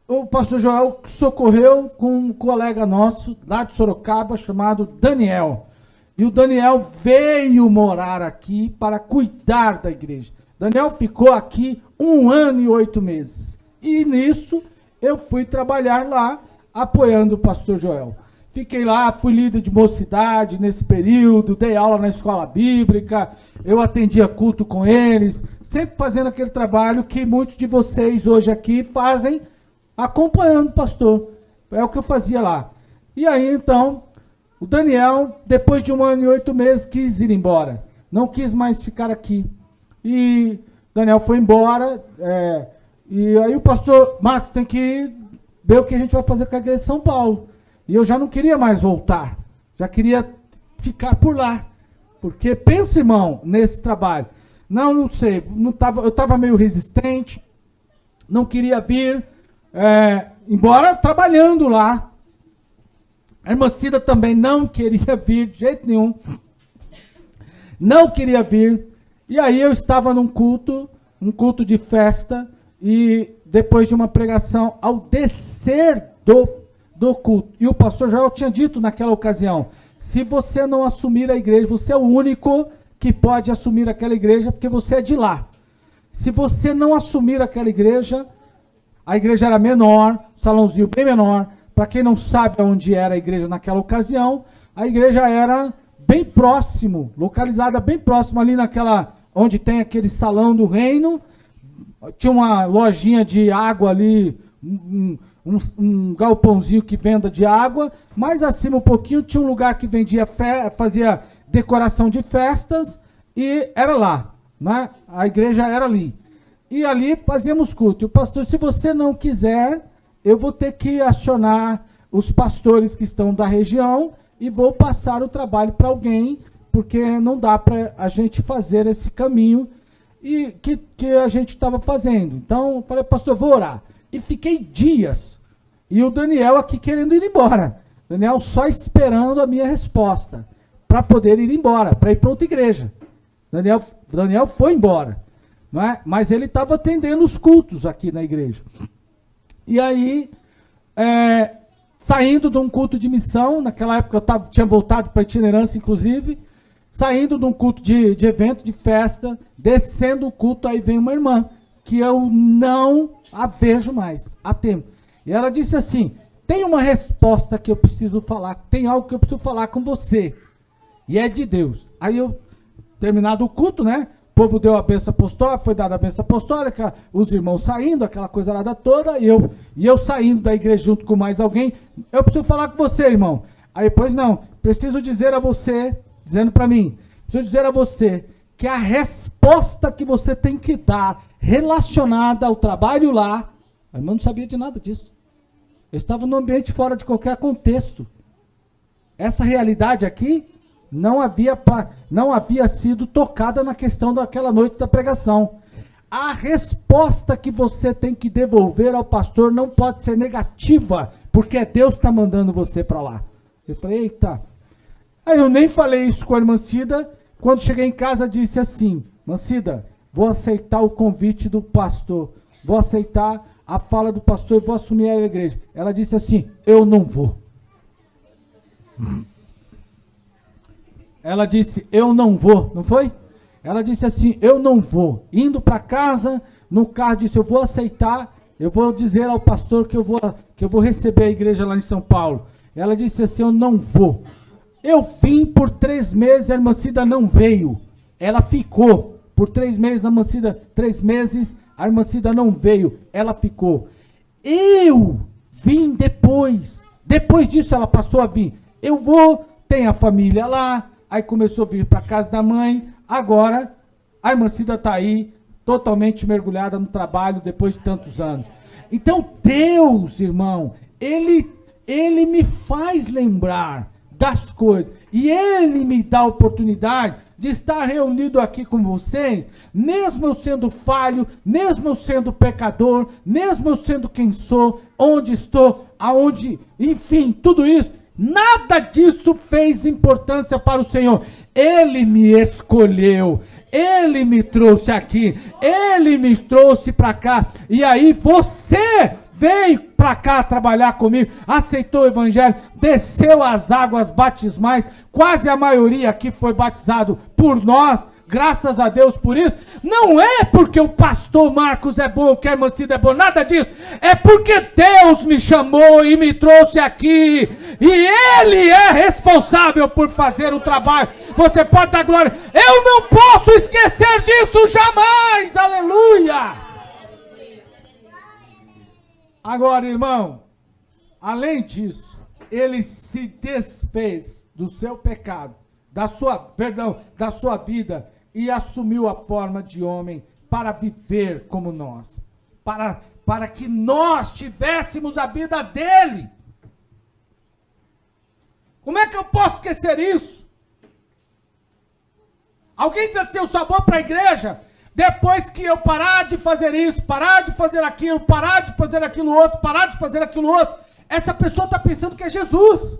o pastor Joel socorreu com um colega nosso lá de Sorocaba, chamado Daniel. E o Daniel veio morar aqui para cuidar da igreja. Daniel ficou aqui 1 ano e 8 meses. E nisso, eu fui trabalhar lá, apoiando o pastor Joel. Fiquei lá, fui líder de mocidade nesse período, dei aula na escola bíblica, eu atendia culto com eles, sempre fazendo aquele trabalho que muitos de vocês hoje aqui fazem, acompanhando o pastor. É o que eu fazia lá. E aí, então, o Daniel, depois de 1 ano e 8 meses, quis ir embora. Não quis mais ficar aqui. E Daniel foi embora, e aí o pastor Marcos tem que ver o que a gente vai fazer com a igreja de São Paulo. E eu já não queria mais voltar. Já queria ficar por lá. Porque pensa, irmão, nesse trabalho. Não sei. Eu estava meio resistente. Não queria vir. Embora trabalhando lá. A irmã Cida também não queria vir de jeito nenhum. Não queria vir. E aí eu estava num culto de festa. E depois de uma pregação, ao descer do culto. E o pastor Joel tinha dito naquela ocasião, se você não assumir a igreja, você é o único que pode assumir aquela igreja, porque você é de lá. Se você não assumir aquela igreja, a igreja era menor, salãozinho bem menor. Para quem não sabe onde era a igreja naquela ocasião, a igreja era bem próximo, localizada bem próximo ali naquela, onde tem aquele salão do reino. Tinha uma lojinha de água ali, um galpãozinho que venda de água. Mais acima um pouquinho tinha um lugar que vendia, fazia decoração de festas, e era lá, né? A igreja era ali. E ali fazíamos culto. E o pastor, se você não quiser, eu vou ter que acionar os pastores que estão da região e vou passar o trabalho para alguém, porque não dá para a gente fazer esse caminho e que a gente estava fazendo. Então, eu falei, pastor, vou orar. E fiquei dias. E o Daniel aqui querendo ir embora. Daniel só esperando a minha resposta para poder ir embora, para ir para outra igreja. Daniel foi embora. Não é? Mas ele estava atendendo os cultos aqui na igreja. E aí, saindo de um culto de missão, naquela época eu tinha voltado para a itinerância, inclusive, saindo de um culto de evento, de festa, descendo o culto, aí vem uma irmã, que eu não a vejo mais, há tempo. E ela disse assim, tem uma resposta que eu preciso falar, tem algo que eu preciso falar com você, e é de Deus. Aí eu, terminado o culto, né, o povo deu a bênção apostólica, foi dada a bênção apostólica, os irmãos saindo, aquela coisa lá toda, e eu saindo da igreja junto com mais alguém, eu preciso falar com você, irmão. Aí, pois não, preciso dizer a você, dizendo para mim, preciso dizer a você que a resposta que você tem que dar relacionada ao trabalho lá, a irmã não sabia de nada disso. Eu estava num ambiente fora de qualquer contexto. Essa realidade aqui não havia sido tocada na questão daquela noite da pregação. A resposta que você tem que devolver ao pastor não pode ser negativa, porque Deus está mandando você para lá. Eu falei, eita. Aí eu nem falei isso com a irmã Cida. Quando cheguei em casa, disse assim, irmã Cida, vou aceitar o convite do pastor, vou aceitar a fala do pastor e vou assumir a igreja. Ela disse assim, eu não vou. Ela disse, eu não vou, não foi? Ela disse assim, eu não vou. Indo para casa, no carro, disse, eu vou aceitar, eu vou dizer ao pastor que eu vou receber a igreja lá em São Paulo. Ela disse assim, eu não vou. Eu vim por 3 meses, a irmã Cida não veio. Ela ficou. Por 3 meses, a irmã Cida, 3 meses, a irmã Cida não veio. Ela ficou. Eu vim depois. Depois disso, ela passou a vir. Eu vou, tem a família lá. Aí começou a vir para casa da mãe. Agora, a irmã Cida está aí, totalmente mergulhada no trabalho, depois de tantos anos. Então, Deus, irmão, Ele me faz lembrar das coisas, e Ele me dá a oportunidade de estar reunido aqui com vocês, mesmo eu sendo falho, mesmo eu sendo pecador, mesmo eu sendo quem sou, onde estou, aonde, enfim, tudo isso, nada disso fez importância para o Senhor. Ele me escolheu, Ele me trouxe aqui, Ele me trouxe para cá, e aí você veio para cá trabalhar comigo, aceitou o evangelho, desceu as águas batismais, quase a maioria aqui foi batizado por nós, graças a Deus por isso. Não é porque o pastor Marcos é bom, que a irmã Cida é bom, nada disso. É porque Deus me chamou e me trouxe aqui, e Ele é responsável por fazer o trabalho. Você pode dar glória. Eu não posso esquecer disso jamais, aleluia. Agora, irmão, além disso, ele se desfez do seu pecado, da sua vida, e assumiu a forma de homem para viver como nós, para que nós tivéssemos a vida dele. Como é que eu posso esquecer isso? Alguém diz assim, eu só vou para a igreja depois que eu parar de fazer isso, parar de fazer aquilo, parar de fazer aquilo outro, parar de fazer aquilo outro. Essa pessoa está pensando que é Jesus.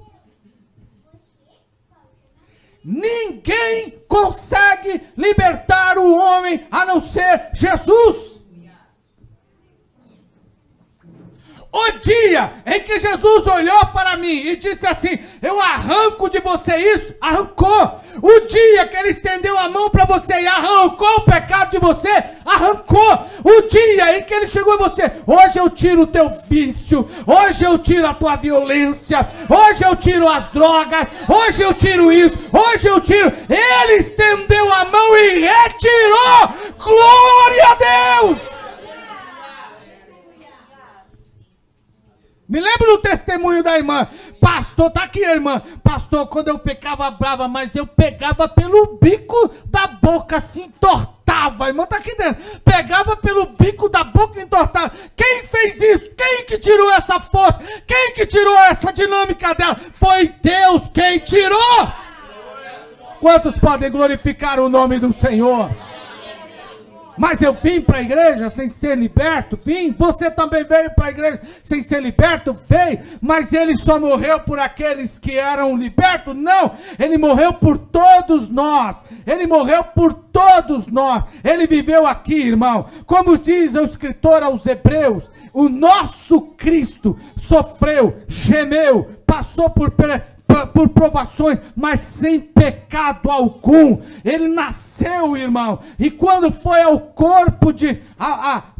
Ninguém consegue libertar o homem a não ser Jesus. O dia em que Jesus olhou para mim e disse assim: eu arranco de você isso, arrancou. O dia que ele estendeu a mão para você e arrancou o pecado de você, arrancou. O dia em que ele chegou a você: hoje eu tiro o teu vício, hoje eu tiro a tua violência, hoje eu tiro as drogas, hoje eu tiro isso, hoje eu tiro. Ele estendeu a mão e retirou. Glória a Deus! Me lembro do testemunho da irmã. Pastor, tá aqui a irmã. Pastor, quando eu pecava brava, mas eu pegava pelo bico da boca, assim, entortava. A irmã tá aqui dentro. Pegava pelo bico da boca e entortava. Quem fez isso? Quem que tirou essa força? Quem que tirou essa dinâmica dela? Foi Deus quem tirou. Quantos podem glorificar o nome do Senhor? Mas eu vim para a igreja sem ser liberto? Vim. Você também veio para a igreja sem ser liberto? Veio. Mas ele só morreu por aqueles que eram libertos? Não. Ele morreu por todos nós. Ele morreu por todos nós. Ele viveu aqui, irmão. Como diz o escritor aos Hebreus, o nosso Cristo sofreu, gemeu, passou por provações, mas sem pecado algum. Ele nasceu, irmão, e quando foi ao corpo de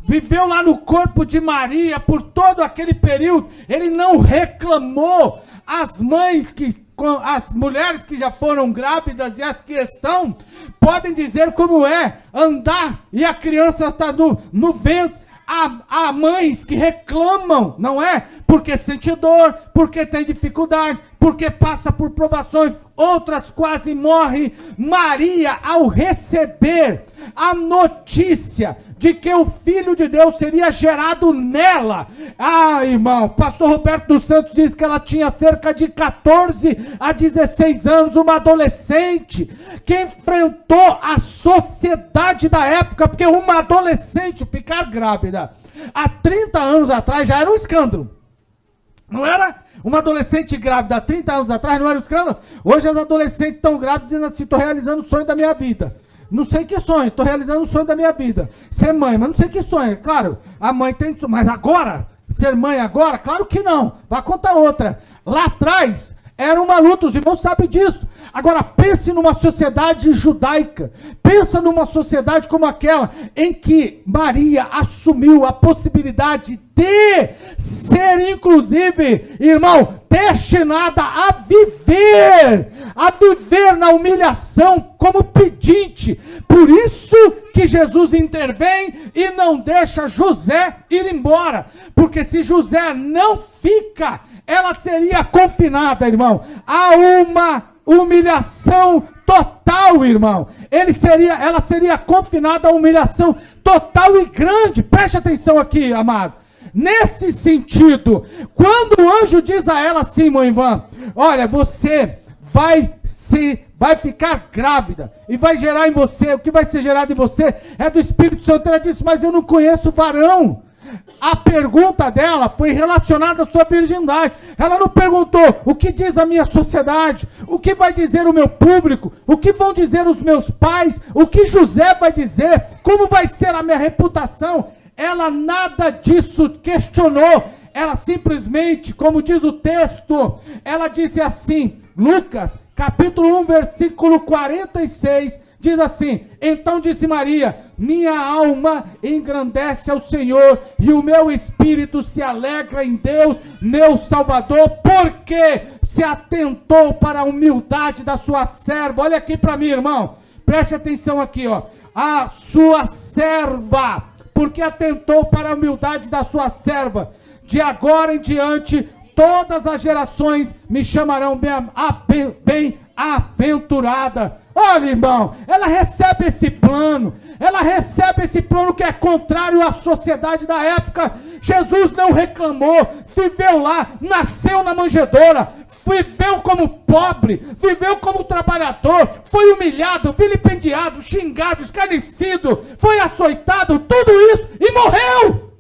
viveu lá no corpo de Maria por todo aquele período, ele não reclamou. As mulheres que já foram grávidas e as que estão podem dizer como é andar e a criança está no ventre. Há mães que reclamam, não é? Porque sente dor, porque tem dificuldade, porque passa por provações, outras quase morrem. Maria, ao receber a notícia de que o Filho de Deus seria gerado nela, irmão, pastor Roberto dos Santos diz que ela tinha cerca de 14 a 16 anos, uma adolescente que enfrentou a sociedade da época, porque uma adolescente ficar grávida há 30 anos atrás já era um escândalo. Não era? Uma adolescente grávida há 30 anos atrás não era um escândalo? Hoje as adolescentes estão grávidas dizendo assim: estou realizando o sonho da minha vida. Não sei que sonho, estou realizando o sonho da minha vida. Ser mãe, mas não sei que sonho. Claro, a mãe tem sonho, mas agora? Ser mãe agora? Claro que não. Vai contar outra. Lá atrás era uma luta, os irmãos sabem disso. Agora pense numa sociedade judaica, pensa numa sociedade como aquela em que Maria assumiu a possibilidade de ser, inclusive, irmão, destinada a viver na humilhação como pedinte. Por isso que Jesus intervém e não deixa José ir embora, porque se José não fica, ela seria confinada, irmão, a uma humilhação total, irmão. Ela seria confinada a humilhação total e grande. Preste atenção aqui, amado. Nesse sentido, quando o anjo diz a ela assim, irmão Ivan: olha, você vai ficar grávida e vai gerar em você, o que vai ser gerado em você é do Espírito Santo. Ela disse: mas eu não conheço varão. A pergunta dela foi relacionada à sua virgindade. Ela não perguntou: o que diz a minha sociedade? O que vai dizer o meu público? O que vão dizer os meus pais? O que José vai dizer? Como vai ser a minha reputação? Ela nada disso questionou. Ela simplesmente, como diz o texto, ela disse assim, Lucas, capítulo 1, versículo 46, diz assim: então disse Maria: minha alma engrandece ao Senhor, e o meu espírito se alegra em Deus, meu Salvador, porque se atentou para a humildade da sua serva. Olha aqui para mim, irmão, preste atenção aqui, ó. A sua serva, porque atentou para a humildade da sua serva. De agora em diante, todas as gerações me chamarão bem-aventurada. Olha, irmão, ela recebe esse plano que é contrário à sociedade da época. Jesus não reclamou, viveu lá, nasceu na manjedoura, viveu como pobre, viveu como trabalhador, foi humilhado, vilipendiado, xingado, escarnecido, foi açoitado, tudo isso, e morreu.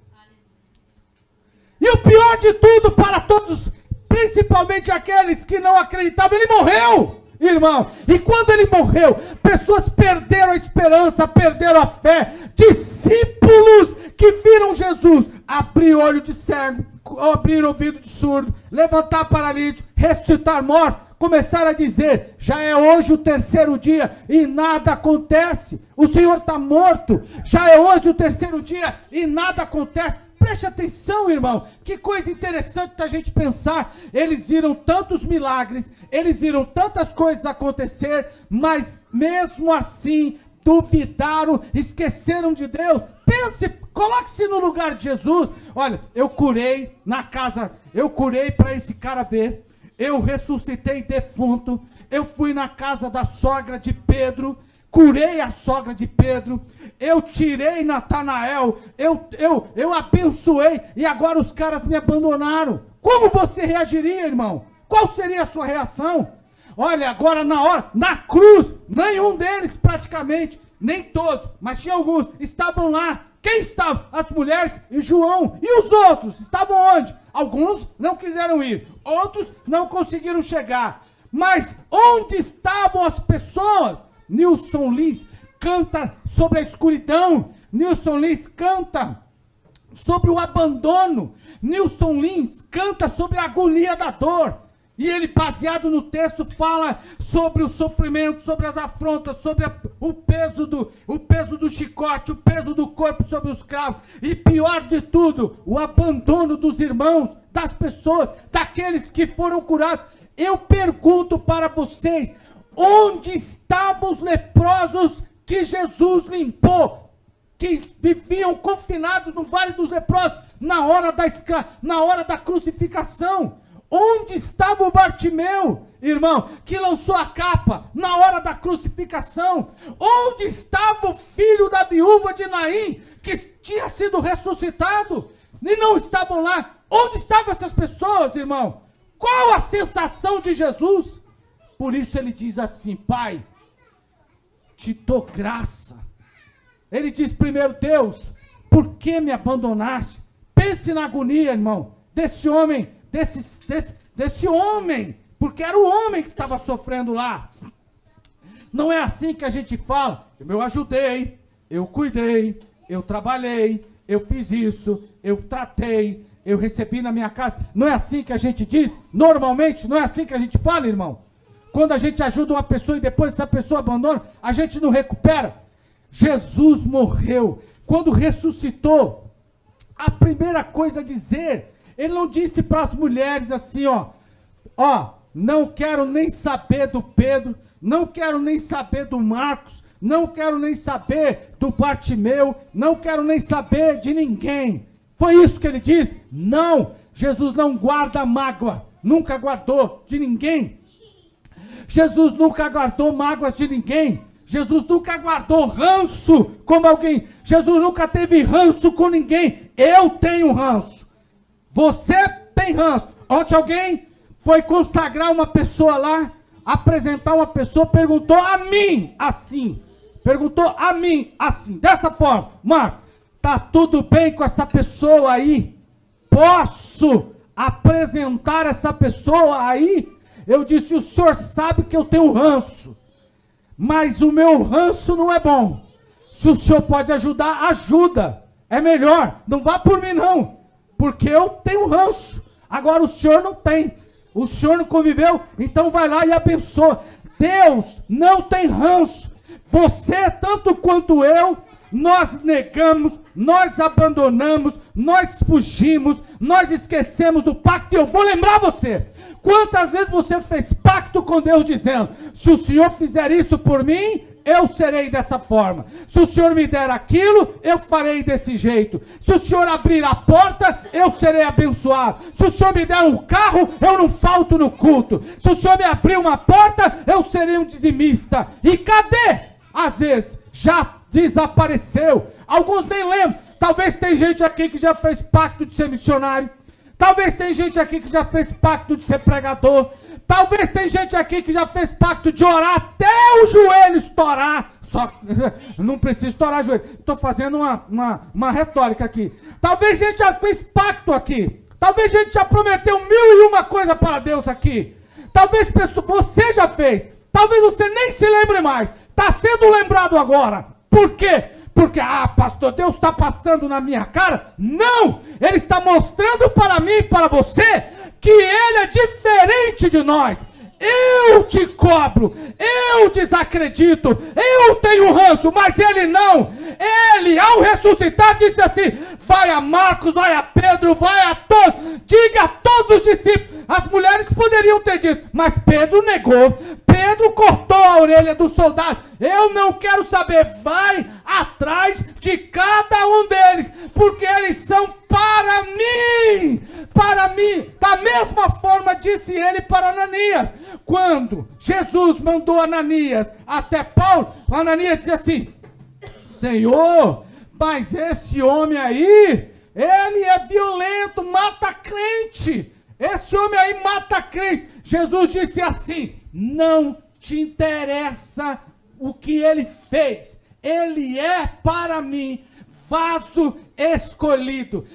E o pior de tudo, para todos, principalmente aqueles que não acreditavam, ele morreu, irmão. E quando ele morreu, pessoas perderam a esperança, perderam a fé. Discípulos que viram Jesus abrir olho de cego, abrir ouvido de surdo, levantar paralítico, ressuscitar morto, começar a dizer, já é hoje o terceiro dia e nada acontece, o Senhor está morto, já é hoje o terceiro dia e nada acontece. Preste atenção, irmão, que coisa interessante da gente pensar. Eles viram tantos milagres, eles viram tantas coisas acontecer, mas mesmo assim duvidaram, esqueceram de Deus. Pense, coloque-se no lugar de Jesus. Olha, eu curei na casa, eu curei para esse cara ver, eu ressuscitei defunto, eu fui na casa da sogra de Pedro, curei a sogra de Pedro, eu tirei Natanael, eu abençoei, e agora os caras me abandonaram. Como você reagiria, irmão? Qual seria a sua reação? Olha, agora na cruz, nenhum deles praticamente, nem todos, mas tinha alguns, estavam lá. Quem estava? As mulheres e João. E os outros? Estavam onde? Alguns não quiseram ir, outros não conseguiram chegar. Mas onde estavam as pessoas? Nilson Lins canta sobre a escuridão. Nilson Lins canta sobre o abandono. Nilson Lins canta sobre a agonia da dor. E ele, baseado no texto, fala sobre o sofrimento, sobre as afrontas, sobre o peso do chicote, o peso do corpo sobre os cravos. E pior de tudo, o abandono dos irmãos, das pessoas, daqueles que foram curados. Eu pergunto para vocês, onde estavam os leprosos que Jesus limpou, que viviam confinados no Vale dos Leprosos, na hora da crucificação? Onde estava o Bartimeu, irmão, que lançou a capa na hora da crucificação? Onde estava o filho da viúva de Naim, que tinha sido ressuscitado? E não estavam lá. Onde estavam essas pessoas, irmão? Qual a sensação de Jesus? Por isso ele diz assim: Pai, te dou graça. Ele diz primeiro: Deus, por que me abandonaste? Pense na agonia, irmão, desse homem, desse homem, porque era o homem que estava sofrendo lá. Não é assim que a gente fala: eu ajudei, eu cuidei, eu trabalhei, eu fiz isso, eu tratei, eu recebi na minha casa. Não é assim que a gente diz? Normalmente não é assim que a gente fala, irmão. Quando a gente ajuda uma pessoa e depois essa pessoa abandona, a gente não recupera. Jesus morreu. Quando ressuscitou, a primeira coisa a dizer, ele não disse para as mulheres assim, não quero nem saber do Pedro, não quero nem saber do Marcos, não quero nem saber do Bartimeu, não quero nem saber de ninguém. Foi isso que ele disse? Não, Jesus não guarda mágoa, nunca guardou de ninguém. Jesus nunca guardou mágoas de ninguém. Jesus nunca guardou ranço como alguém. Jesus nunca teve ranço com ninguém. Eu tenho ranço. Você tem ranço. Ontem alguém foi consagrar uma pessoa lá, apresentar uma pessoa, perguntou a mim assim. Perguntou a mim assim, dessa forma: Marco, tá tudo bem com essa pessoa aí? Posso apresentar essa pessoa aí? Eu disse: o senhor sabe que eu tenho ranço, mas o meu ranço não é bom. Se o senhor pode ajudar, ajuda. É melhor, não vá por mim não, porque eu tenho ranço. Agora o senhor não tem, o senhor não conviveu, então vai lá e abençoa. Deus não tem ranço. Você, tanto quanto eu, nós negamos, nós abandonamos, nós fugimos, nós esquecemos do pacto. E eu vou lembrar você, quantas vezes você fez pacto com Deus dizendo: se o Senhor fizer isso por mim, eu serei dessa forma. Se o Senhor me der aquilo, eu farei desse jeito. Se o Senhor abrir a porta, eu serei abençoado. Se o Senhor me der um carro, eu não falto no culto. Se o Senhor me abrir uma porta, eu serei um dizimista. E cadê? Às vezes já desapareceu. Alguns nem lembram. Talvez tem gente aqui que já fez pacto de ser missionário. Talvez tem gente aqui que já fez pacto de ser pregador. Talvez tem gente aqui que já fez pacto de orar até o joelho estourar. Só não precisa estourar o joelho. Estou fazendo uma retórica aqui. Talvez gente já fez pacto aqui. Talvez gente já prometeu 1001 coisa para Deus aqui. Talvez você já fez. Talvez você nem se lembre mais. Está sendo lembrado agora. Por quê? porque, pastor, Deus está passando na minha cara. Não! Ele está mostrando para mim e para você que Ele é diferente de nós. Eu te cobro, eu desacredito, eu tenho ranço, mas Ele não. Ele, ao ressuscitar, disse assim: vai a Marcos, vai a Pedro, vai a todos, diga a todos os discípulos. As mulheres poderiam ter dito, mas Pedro negou. Pedro cortou a orelha do soldado. Eu não quero saber, vai atrás de cada um deles, porque eles são para mim, da mesma forma disse ele para Ananias. Quando Jesus mandou Ananias até Paulo, Ananias disse assim: Senhor, mas esse homem aí, ele é violento, mata crente, esse homem aí mata crente. Jesus disse assim: não te interessa o que ele fez, ele é para mim vaso escolhido.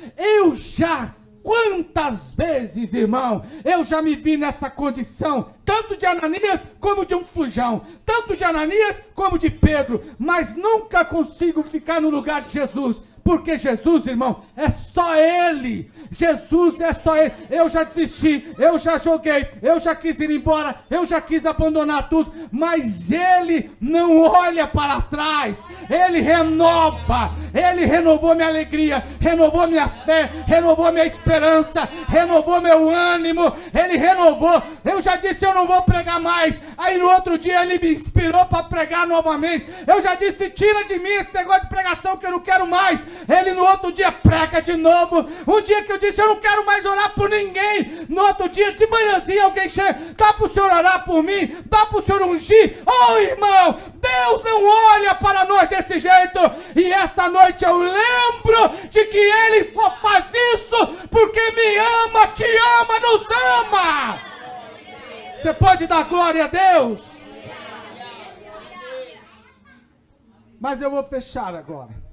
Quantas vezes, irmão, eu já me vi nessa condição, tanto de Ananias como de um fujão, tanto de Ananias como de Pedro, mas nunca consigo ficar no lugar de Jesus, porque Jesus, irmão, é só Ele. Jesus é só Ele. Eu já desisti, eu já joguei, eu já quis ir embora, eu já quis abandonar tudo, mas Ele não olha para trás. Ele renova. Ele renovou minha alegria, renovou minha fé, renovou minha esperança, renovou meu ânimo. Ele renovou. Eu já disse: eu não vou pregar mais. Aí no outro dia Ele me inspirou para pregar novamente. Eu já disse: tira de mim esse negócio de pregação que eu não quero mais. Ele no outro dia prega de novo. Um dia que eu disse: eu não quero mais orar por ninguém. No outro dia, de manhãzinha, alguém chega: dá para o senhor orar por mim? Dá para o senhor ungir? Oh, irmão, Deus não olha para nós desse jeito. E essa noite eu lembro de que Ele faz isso porque me ama, te ama, nos ama. Você pode dar glória a Deus? Mas eu vou fechar agora.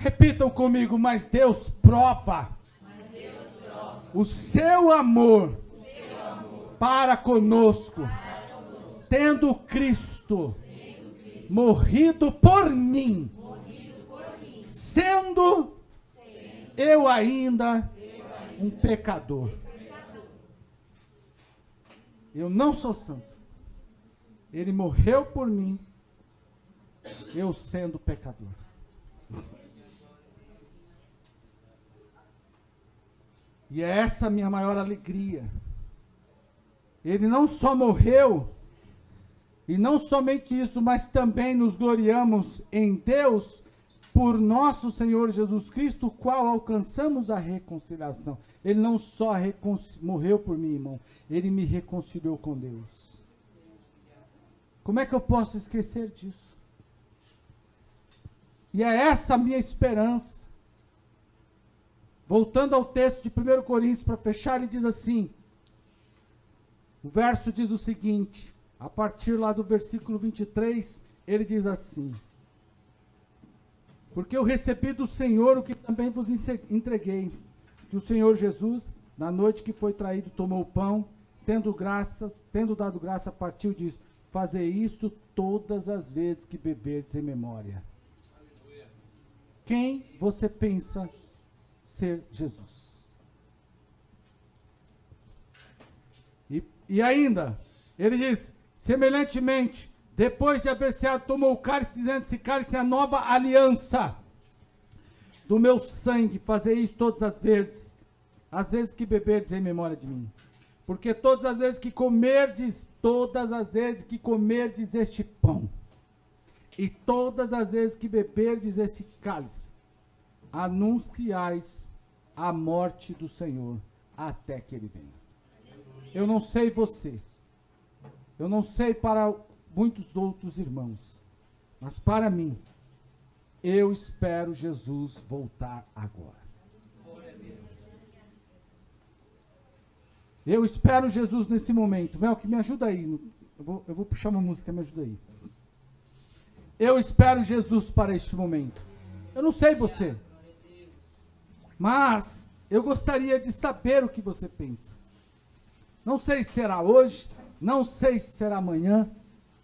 Repitam comigo: mas Deus prova o seu amor para conosco, tendo Cristo morrido por mim, sendo eu ainda um pecador. Eu não sou santo. Ele morreu por mim, eu sendo pecador. E é essa a minha maior alegria. Ele não só morreu, e não somente isso, mas também nos gloriamos em Deus por nosso Senhor Jesus Cristo, o qual alcançamos a reconciliação. Ele não só morreu por mim, irmão, Ele me reconciliou com Deus. Como é que eu posso esquecer disso? E é essa a minha esperança. Voltando ao texto de 1 Coríntios, para fechar, ele diz assim, o verso diz o seguinte, a partir lá do versículo 23, ele diz assim: porque eu recebi do Senhor o que também vos entreguei, que o Senhor Jesus, na noite que foi traído, tomou o pão, tendo dado graça, partiu e disse: fazei isto todas as vezes que beberdes em memória. Aleluia. Quem você pensa ser Jesus? E ainda, ele diz, semelhantemente, depois de haver ceado, tomou o cálice, dizendo: esse cálice é a nova aliança do meu sangue, fazei isso todas as vezes que beberdes em memória de mim. Porque todas as vezes que comerdes este pão, e todas as vezes que beberdes esse cálice, anunciais a morte do Senhor, até que Ele venha. Eu não sei você, eu não sei para muitos outros irmãos, mas para mim, eu espero Jesus voltar agora. Eu espero Jesus nesse momento. Melk, me ajuda aí. Eu vou puxar uma música, me ajuda aí. Eu espero Jesus para este momento. Eu não sei você, mas eu gostaria de saber o que você pensa. Não sei se será hoje, não sei se será amanhã,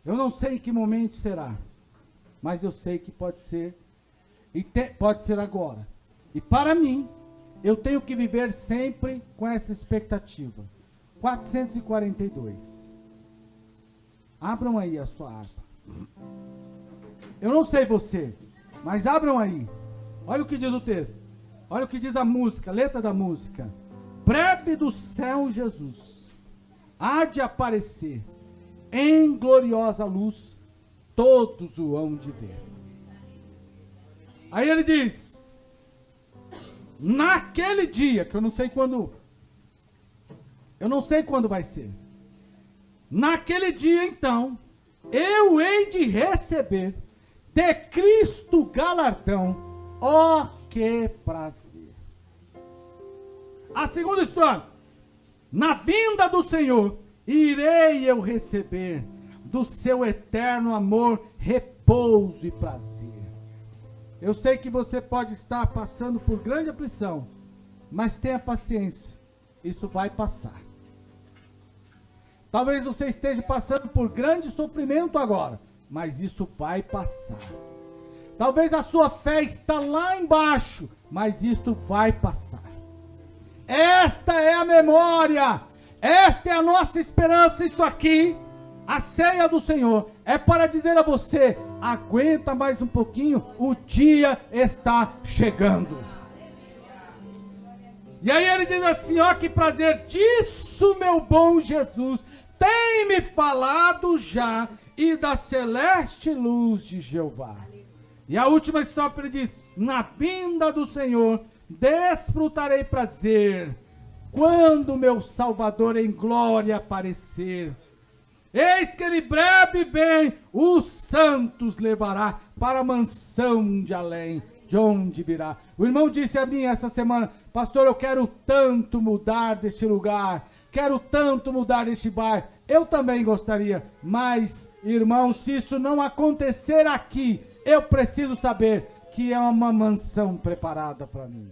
eu não sei em que momento será, mas eu sei que pode ser, e pode ser agora. E para mim, eu tenho que viver sempre com essa expectativa. 442. Abram aí a sua harpa. Eu não sei você, mas abram aí. Olha o que diz o texto. Olha o que diz a música, a letra da música. Breve do céu Jesus há de aparecer, em gloriosa luz, todos o hão de ver. Aí ele diz, naquele dia, que eu não sei quando vai ser. Naquele dia, então, eu hei de receber de Cristo galardão, ó que prazer. A segunda estrofe. Na vinda do Senhor, irei eu receber do seu eterno amor, repouso e prazer. Eu sei que você pode estar passando por grande aflição, mas tenha paciência, isso vai passar. Talvez você esteja passando por grande sofrimento agora, mas isso vai passar. Talvez a sua fé está lá embaixo, mas isso vai passar. Esta é a memória, esta é a nossa esperança. Isso aqui, a ceia do Senhor, é para dizer a você, aguenta mais um pouquinho, o dia está chegando. E aí ele diz assim, ó, que prazer disso, meu bom Jesus, tem me falado já, e da celeste luz de Jeová. E a última estrofe ele diz, na vinda do Senhor, desfrutarei prazer, quando meu Salvador em glória aparecer. Eis que ele breve vem, os santos levará para a mansão de além, de onde virá. O irmão disse a mim essa semana, pastor, eu quero tanto mudar deste lugar, quero tanto mudar deste bairro. Eu também gostaria, mas, irmão, se isso não acontecer aqui, eu preciso saber que é uma mansão preparada para mim.